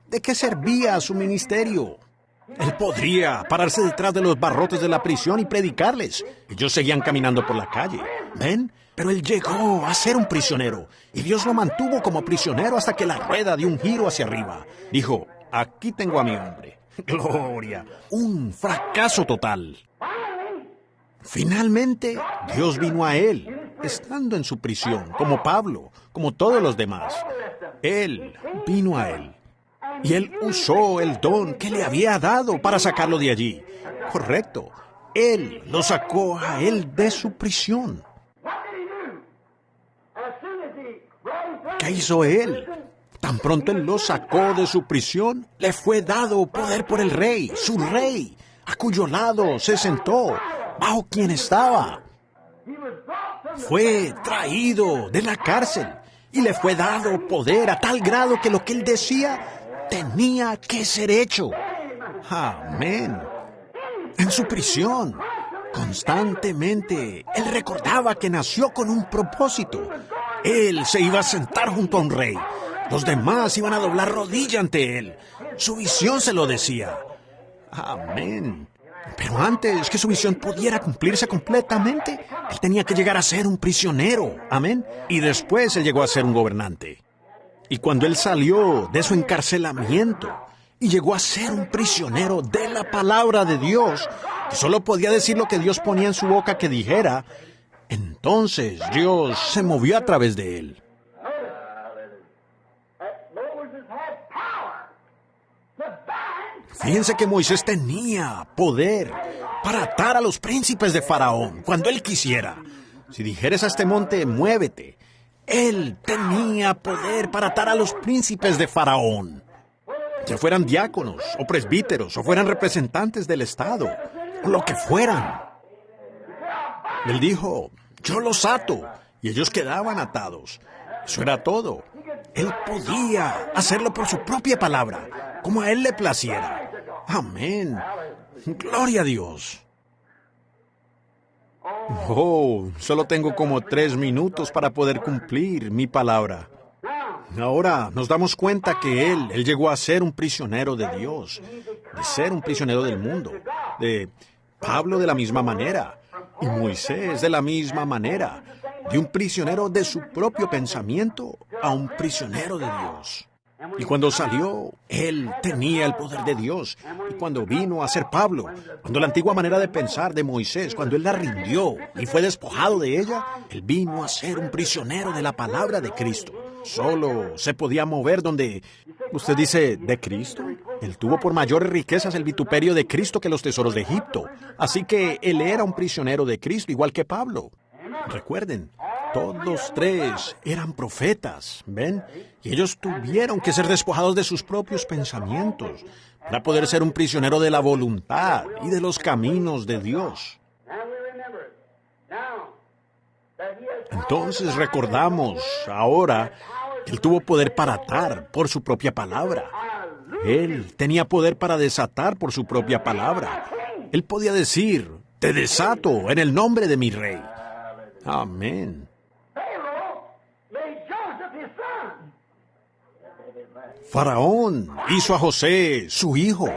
¿De qué servía su ministerio? Él podría pararse detrás de los barrotes de la prisión y predicarles. Ellos seguían caminando por la calle. ¿Ven? Pero él llegó a ser un prisionero. Y Dios lo mantuvo como prisionero hasta que la rueda dio un giro hacia arriba. Dijo, aquí tengo a mi hombre. Gloria. Un fracaso total. Finalmente, Dios vino a él, estando en su prisión, como Pablo, como todos los demás. Él vino a él. Y él usó el don que le había dado para sacarlo de allí. Correcto. Él lo sacó a él de su prisión. ¿Qué hizo él? Tan pronto él lo sacó de su prisión, le fue dado poder por el rey, su rey. a cuyo lado se sentó, bajo quien estaba. Fue traído de la cárcel y le fue dado poder a tal grado que lo que él decía tenía que ser hecho. Amén. En su prisión, constantemente, él recordaba que nació con un propósito. Él se iba a sentar junto a un rey. Los demás iban a doblar rodilla ante él. Su visión se lo decía. Amén. Pero antes que su visión pudiera cumplirse completamente, él tenía que llegar a ser un prisionero. Amén. Y después él llegó a ser un gobernante. Y cuando él salió de su encarcelamiento y llegó a ser un prisionero de la palabra de Dios, que solo podía decir lo que Dios ponía en su boca que dijera, entonces Dios se movió a través de él. Fíjense que Moisés tenía poder para atar a los príncipes de Faraón cuando él quisiera. Si dijeres a este monte, muévete, él tenía poder para atar a los príncipes de Faraón. Ya fueran diáconos o presbíteros o fueran representantes del Estado o lo que fueran. Él dijo, yo los ato, y ellos quedaban atados. Eso era todo. Él podía hacerlo por su propia palabra, como a él le placiera. Amén. Gloria a Dios. Oh, solo tengo como 3 minutos para poder cumplir mi palabra. Ahora nos damos cuenta que él llegó a ser un prisionero de Dios, de ser un prisionero del mundo, de Pablo de la misma manera, y Moisés de la misma manera, de un prisionero de su propio pensamiento a un prisionero de Dios. Y cuando salió, él tenía el poder de Dios. Y cuando vino a ser Pablo, cuando la antigua manera de pensar de Moisés, cuando él la rindió y fue despojado de ella, él vino a ser un prisionero de la palabra de Cristo. Solo se podía mover donde... Usted dice, ¿de Cristo? Él tuvo por mayores riquezas el vituperio de Cristo que los tesoros de Egipto. Así que él era un prisionero de Cristo, igual que Pablo. Recuerden, todos 3 eran profetas, ¿ven? Y ellos tuvieron que ser despojados de sus propios pensamientos para poder ser un prisionero de la voluntad y de los caminos de Dios. Entonces recordamos ahora que él tuvo poder para atar por su propia palabra. Él tenía poder para desatar por su propia palabra. Él podía decir, te desato en el nombre de mi rey. Amén. Faraón hizo a José su hijo.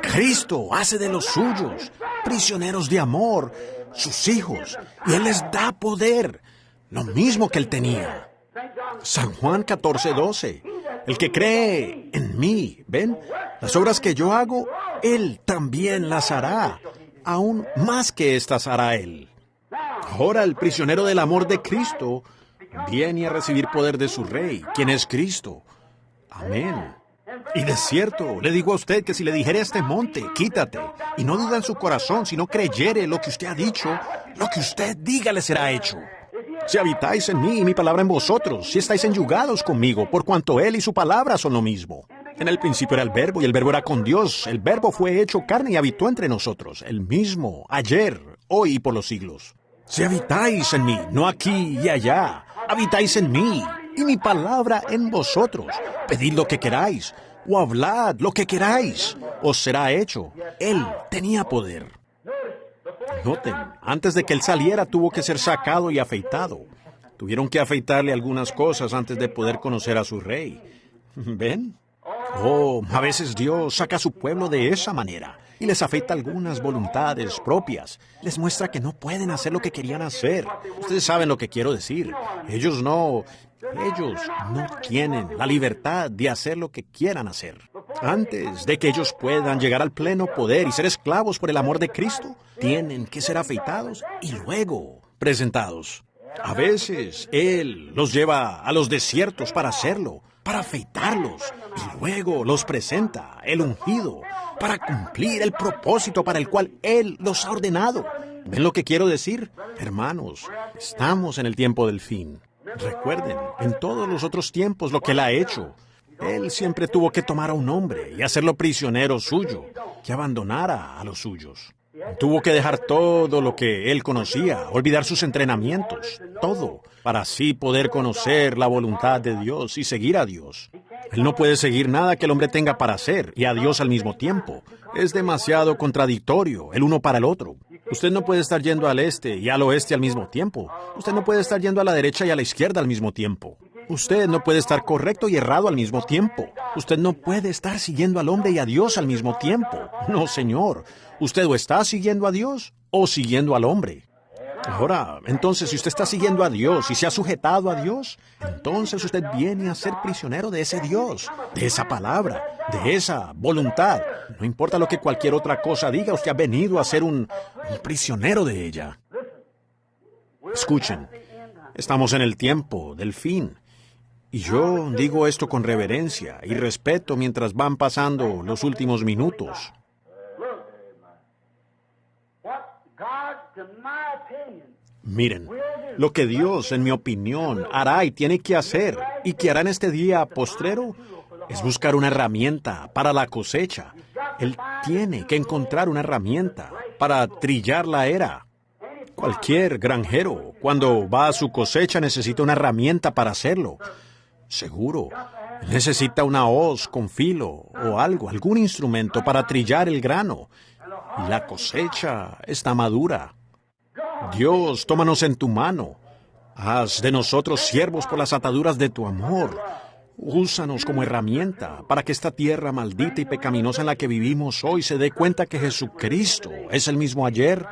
Cristo hace de los suyos prisioneros de amor, sus hijos, y Él les da poder, lo mismo que Él tenía. San Juan 14:12. El que cree en mí, ¿ven? Las obras que yo hago, Él también las hará, aún más que estas hará Él. Ahora el prisionero del amor de Cristo viene a recibir poder de su Rey, quien es Cristo. Amén. Y de cierto, le digo a usted que si le dijere a este monte, quítate, y no duda en su corazón, si no creyere lo que usted ha dicho, lo que usted diga le será hecho. Si habitáis en mí y mi palabra en vosotros, si estáis enyugados conmigo, por cuanto Él y su palabra son lo mismo. En el principio era el Verbo, y el Verbo era con Dios. El Verbo fue hecho carne y habitó entre nosotros, el mismo, ayer, hoy y por los siglos. Si habitáis en mí, no aquí y allá, habitáis en mí, y mi palabra en vosotros. Pedid lo que queráis, o hablad lo que queráis, os será hecho. Él tenía poder. Noten, antes de que él saliera tuvo que ser sacado y afeitado. Tuvieron que afeitarle algunas cosas antes de poder conocer a su rey. ¿Ven? Oh, a veces Dios saca a su pueblo de esa manera y les afeita algunas voluntades propias. Les muestra que no pueden hacer lo que querían hacer. Ustedes saben lo que quiero decir. Ellos no tienen la libertad de hacer lo que quieran hacer. Antes de que ellos puedan llegar al pleno poder y ser esclavos por el amor de Cristo, tienen que ser afeitados y luego presentados. A veces Él los lleva a los desiertos para hacerlo, para afeitarlos, y luego los presenta, el ungido, para cumplir el propósito para el cual Él los ha ordenado. ¿Ven lo que quiero decir? Hermanos, estamos en el tiempo del fin. Recuerden, en todos los otros tiempos lo que Él ha hecho. Él siempre tuvo que tomar a un hombre y hacerlo prisionero suyo. que abandonara a los suyos. Tuvo que dejar todo lo que él conocía, olvidar sus entrenamientos, todo, para así poder conocer la voluntad de Dios y seguir a Dios. Él no puede seguir nada que el hombre tenga para hacer y a Dios al mismo tiempo. Es demasiado contradictorio, el uno para el otro. Usted no puede estar yendo al este y al oeste al mismo tiempo. Usted no puede estar yendo a la derecha y a la izquierda al mismo tiempo. Usted no puede estar correcto y errado al mismo tiempo. Usted no puede estar siguiendo al hombre y a Dios al mismo tiempo. No, señor. Usted o está siguiendo a Dios o siguiendo al hombre. Ahora, entonces, si usted está siguiendo a Dios y se ha sujetado a Dios, entonces usted viene a ser prisionero de ese Dios, de esa palabra, de esa voluntad. No importa lo que cualquier otra cosa diga, usted ha venido a ser un prisionero de ella. Escuchen, estamos en el tiempo del fin. Y yo digo esto con reverencia y respeto mientras van pasando los últimos minutos. Miren, lo que Dios, en mi opinión, hará y tiene que hacer, y que hará en este día postrero, es buscar una herramienta para la cosecha. Él tiene que encontrar una herramienta para trillar la era. Cualquier granjero, cuando va a su cosecha, necesita una herramienta para hacerlo. Seguro, necesita una hoz con filo o algo, algún instrumento para trillar el grano. Y la cosecha está madura. Dios, tómanos en tu mano. Haz de nosotros siervos por las ataduras de tu amor. Úsanos como herramienta para que esta tierra maldita y pecaminosa en la que vivimos hoy se dé cuenta que Jesucristo es el mismo ayer,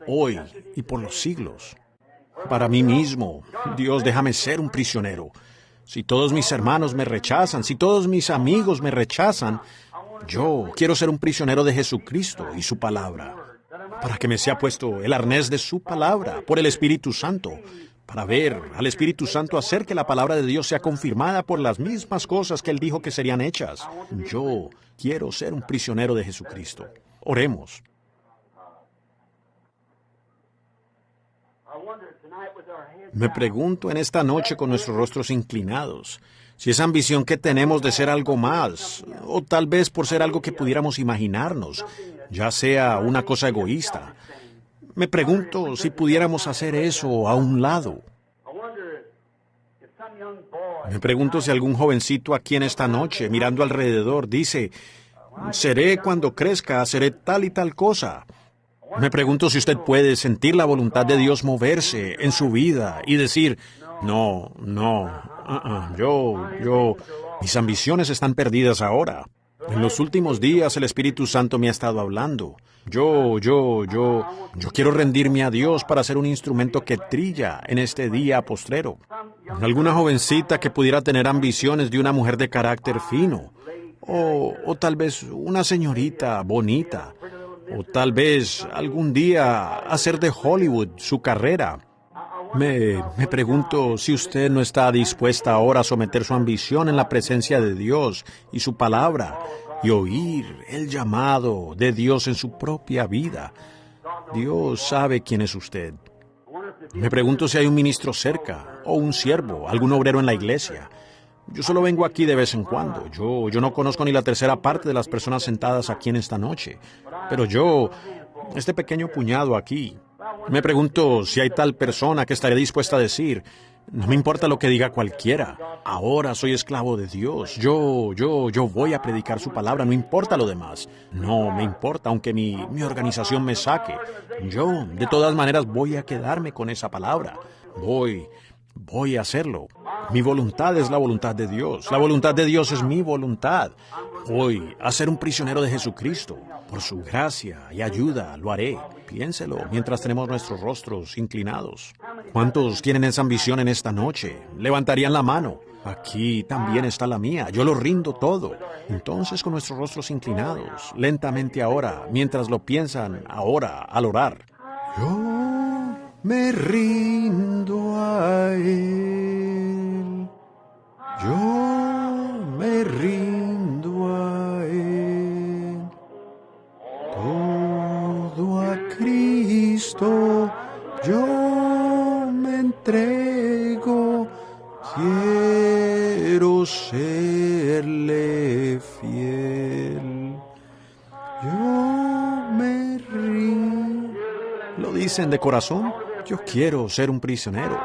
hoy y por los siglos. Para mí mismo, Dios, déjame ser un prisionero. Si todos mis hermanos me rechazan, si todos mis amigos me rechazan, yo quiero ser un prisionero de Jesucristo y su palabra, para que me sea puesto el arnés de su palabra por el Espíritu Santo, para ver al Espíritu Santo hacer que la palabra de Dios sea confirmada por las mismas cosas que Él dijo que serían hechas. Yo quiero ser un prisionero de Jesucristo. Oremos. Me pregunto en esta noche con nuestros rostros inclinados, si esa ambición que tenemos de ser algo más, o tal vez por ser algo que pudiéramos imaginarnos, ya sea una cosa egoísta. Me pregunto si pudiéramos hacer eso a un lado. Me pregunto si algún jovencito aquí en esta noche, mirando alrededor, dice, seré cuando crezca, seré tal y tal cosa. Me pregunto si usted puede sentir la voluntad de Dios moverse en su vida y decir, mis ambiciones están perdidas ahora. En los últimos días el Espíritu Santo me ha estado hablando. Yo quiero rendirme a Dios para ser un instrumento que trilla en este día postrero. Alguna jovencita que pudiera tener ambiciones de una mujer de carácter fino. O tal vez una señorita bonita. O tal vez algún día hacer de Hollywood su carrera. Me pregunto si usted no está dispuesta ahora a someter su ambición en la presencia de Dios y su palabra y oír el llamado de Dios en su propia vida. Dios sabe quién es usted. Me pregunto si hay un ministro cerca o un siervo, algún obrero en la iglesia. Yo solo vengo aquí de vez en cuando. Yo no conozco ni la tercera parte de las personas sentadas aquí en esta noche. Pero este pequeño puñado aquí, me pregunto si hay tal persona que estaría dispuesta a decir, no me importa lo que diga cualquiera, ahora soy esclavo de Dios, yo voy a predicar su palabra, no importa lo demás. No me importa, aunque mi organización me saque. Yo, de todas maneras, voy a quedarme con esa palabra. Voy a hacerlo. Mi voluntad es la voluntad de Dios. La voluntad de Dios es mi voluntad. Voy a ser un prisionero de Jesucristo. Por su gracia y ayuda lo haré. Piénselo mientras tenemos nuestros rostros inclinados. ¿Cuántos tienen esa ambición en esta noche? Levantarían la mano. Aquí también está la mía. Yo lo rindo todo. Entonces, con nuestros rostros inclinados, lentamente ahora, mientras lo piensan ahora al orar. Yo me rindo a Él. Yo me rindo a Él. Todo a Cristo yo me entrego. Quiero serle fiel. Yo dicen de corazón, yo quiero ser un prisionero.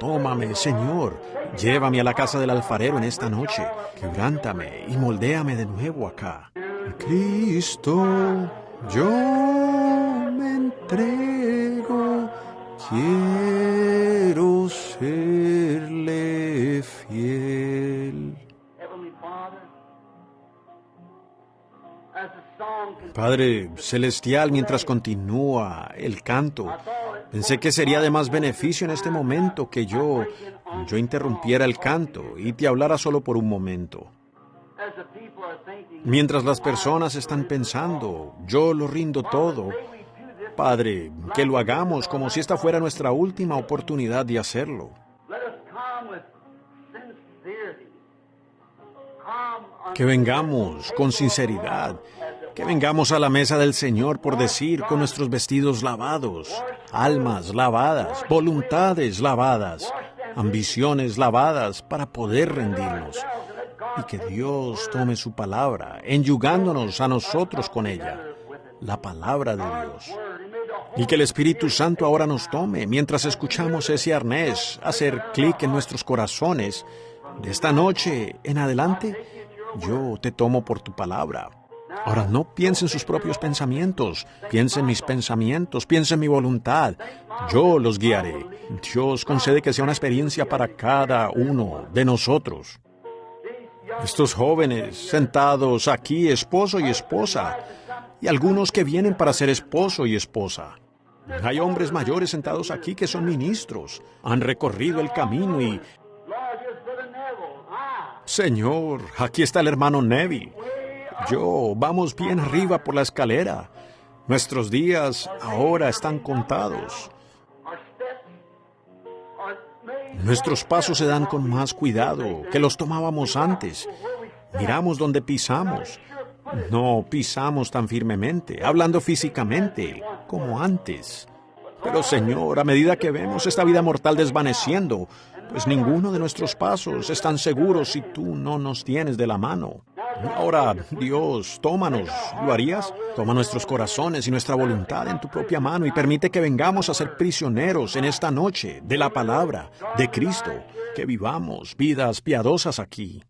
Tómame, Señor, llévame a la casa del alfarero en esta noche, quebrántame y moldéame de nuevo acá. Cristo, yo me entrego, quiero serle fiel. Padre Celestial, mientras continúa el canto, pensé que sería de más beneficio en este momento que yo interrumpiera el canto y te hablara solo por un momento. Mientras las personas están pensando, yo lo rindo todo. Padre, que lo hagamos como si esta fuera nuestra última oportunidad de hacerlo. Que vengamos con sinceridad, que vengamos a la mesa del Señor, por decir, con nuestros vestidos lavados, almas lavadas, voluntades lavadas, ambiciones lavadas, para poder rendirnos. Y que Dios tome su palabra, enyugándonos a nosotros con ella, la palabra de Dios. Y que el Espíritu Santo ahora nos tome, mientras escuchamos ese arnés, hacer clic en nuestros corazones. De esta noche en adelante, yo te tomo por tu palabra. Ahora no piense en sus propios pensamientos, piense en mis pensamientos, piense en mi voluntad. Yo los guiaré. Dios concede que sea una experiencia para cada uno de nosotros. Estos jóvenes sentados aquí, esposo y esposa, y algunos que vienen para ser esposo y esposa. Hay hombres mayores sentados aquí que son ministros, han recorrido el camino y... Señor, aquí está el hermano Neville. Vamos bien arriba por la escalera. Nuestros días ahora están contados. Nuestros pasos se dan con más cuidado que los tomábamos antes. Miramos dónde pisamos. No pisamos tan firmemente, hablando físicamente, como antes. Pero, Señor, a medida que vemos esta vida mortal desvaneciendo, pues ninguno de nuestros pasos es tan seguro si tú no nos tienes de la mano. Ahora, Dios, tómanos. ¿Lo harías? Toma nuestros corazones y nuestra voluntad en tu propia mano y permite que vengamos a ser prisioneros en esta noche de la palabra de Cristo, que vivamos vidas piadosas aquí.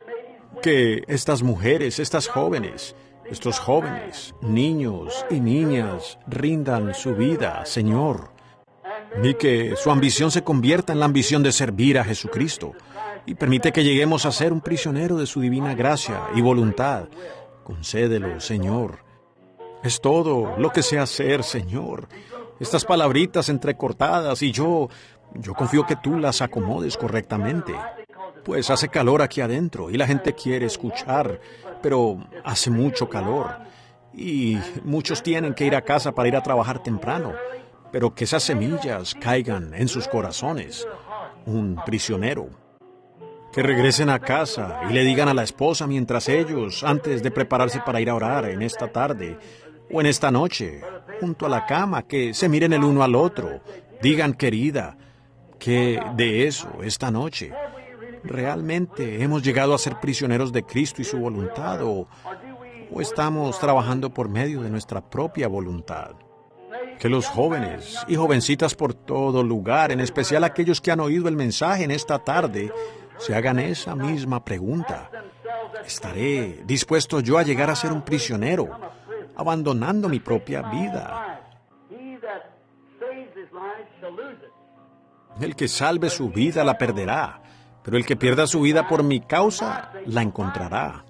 Que estas mujeres, estas jóvenes, estos jóvenes, niños y niñas rindan su vida, Señor, y que su ambición se convierta en la ambición de servir a Jesucristo, y permite que lleguemos a ser un prisionero de su divina gracia y voluntad. Concédelo, Señor. Es todo lo que sé hacer, Señor. Estas palabritas entrecortadas, y yo confío que tú las acomodes correctamente. Pues hace calor aquí adentro y la gente quiere escuchar, pero hace mucho calor. Y muchos tienen que ir a casa para ir a trabajar temprano. Pero que esas semillas caigan en sus corazones. Un prisionero. Que regresen a casa y le digan a la esposa mientras ellos, antes de prepararse para ir a orar en esta tarde o en esta noche, junto a la cama, que se miren el uno al otro. Digan, querida, que de eso esta noche realmente hemos llegado a ser prisioneros de Cristo y su voluntad, o estamos trabajando por medio de nuestra propia voluntad. Que los jóvenes y jovencitas por todo lugar, en especial aquellos que han oído el mensaje en esta tarde, se hagan esa misma pregunta. ¿Estaré dispuesto yo a llegar a ser un prisionero, abandonando mi propia vida? El que salve su vida la perderá, pero el que pierda su vida por mi causa la encontrará.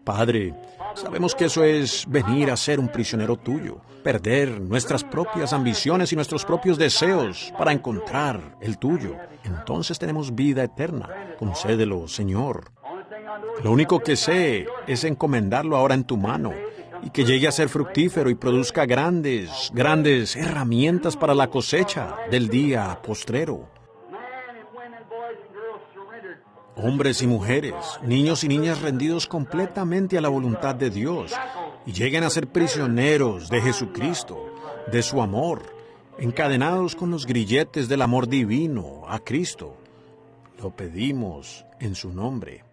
Padre, sabemos que eso es venir a ser un prisionero tuyo, perder nuestras propias ambiciones y nuestros propios deseos para encontrar el tuyo. Entonces tenemos vida eterna. Concédelo, Señor. Lo único que sé es encomendarlo ahora en tu mano y que llegue a ser fructífero y produzca grandes herramientas para la cosecha del día postrero. Hombres y mujeres, niños y niñas rendidos completamente a la voluntad de Dios y lleguen a ser prisioneros de Jesucristo, de su amor, encadenados con los grilletes del amor divino a Cristo. Lo pedimos en su nombre.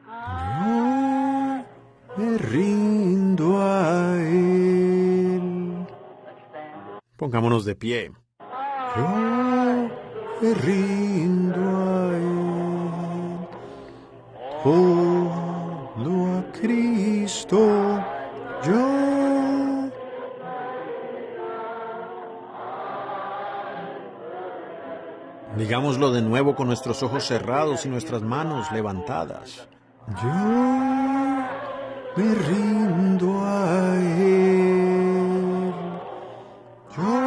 Yo me rindo a Él. Pongámonos de pie. Yo me rindo a Él, todo a Cristo, yo. Digámoslo de nuevo con nuestros ojos cerrados y nuestras manos levantadas. Yo me rindo a Él, yo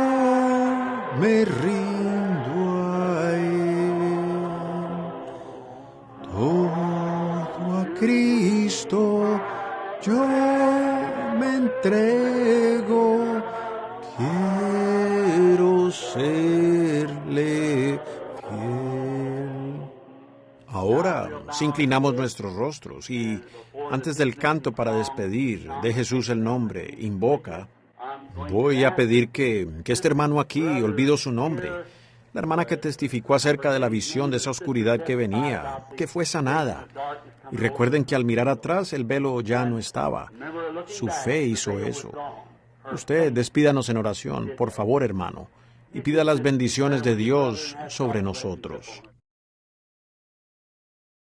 me rindo a Él, todo a Cristo yo me entrego, quiero serle fiel. Ahora, si inclinamos nuestros rostros y, antes del canto para despedir, de Jesús el nombre, invoca, voy a pedir que este hermano aquí, olvido su nombre, la hermana que testificó acerca de la visión de esa oscuridad que venía, que fue sanada. Y recuerden que al mirar atrás el velo ya no estaba. Su fe hizo eso. Usted despídanos en oración, por favor, hermano, y pida las bendiciones de Dios sobre nosotros.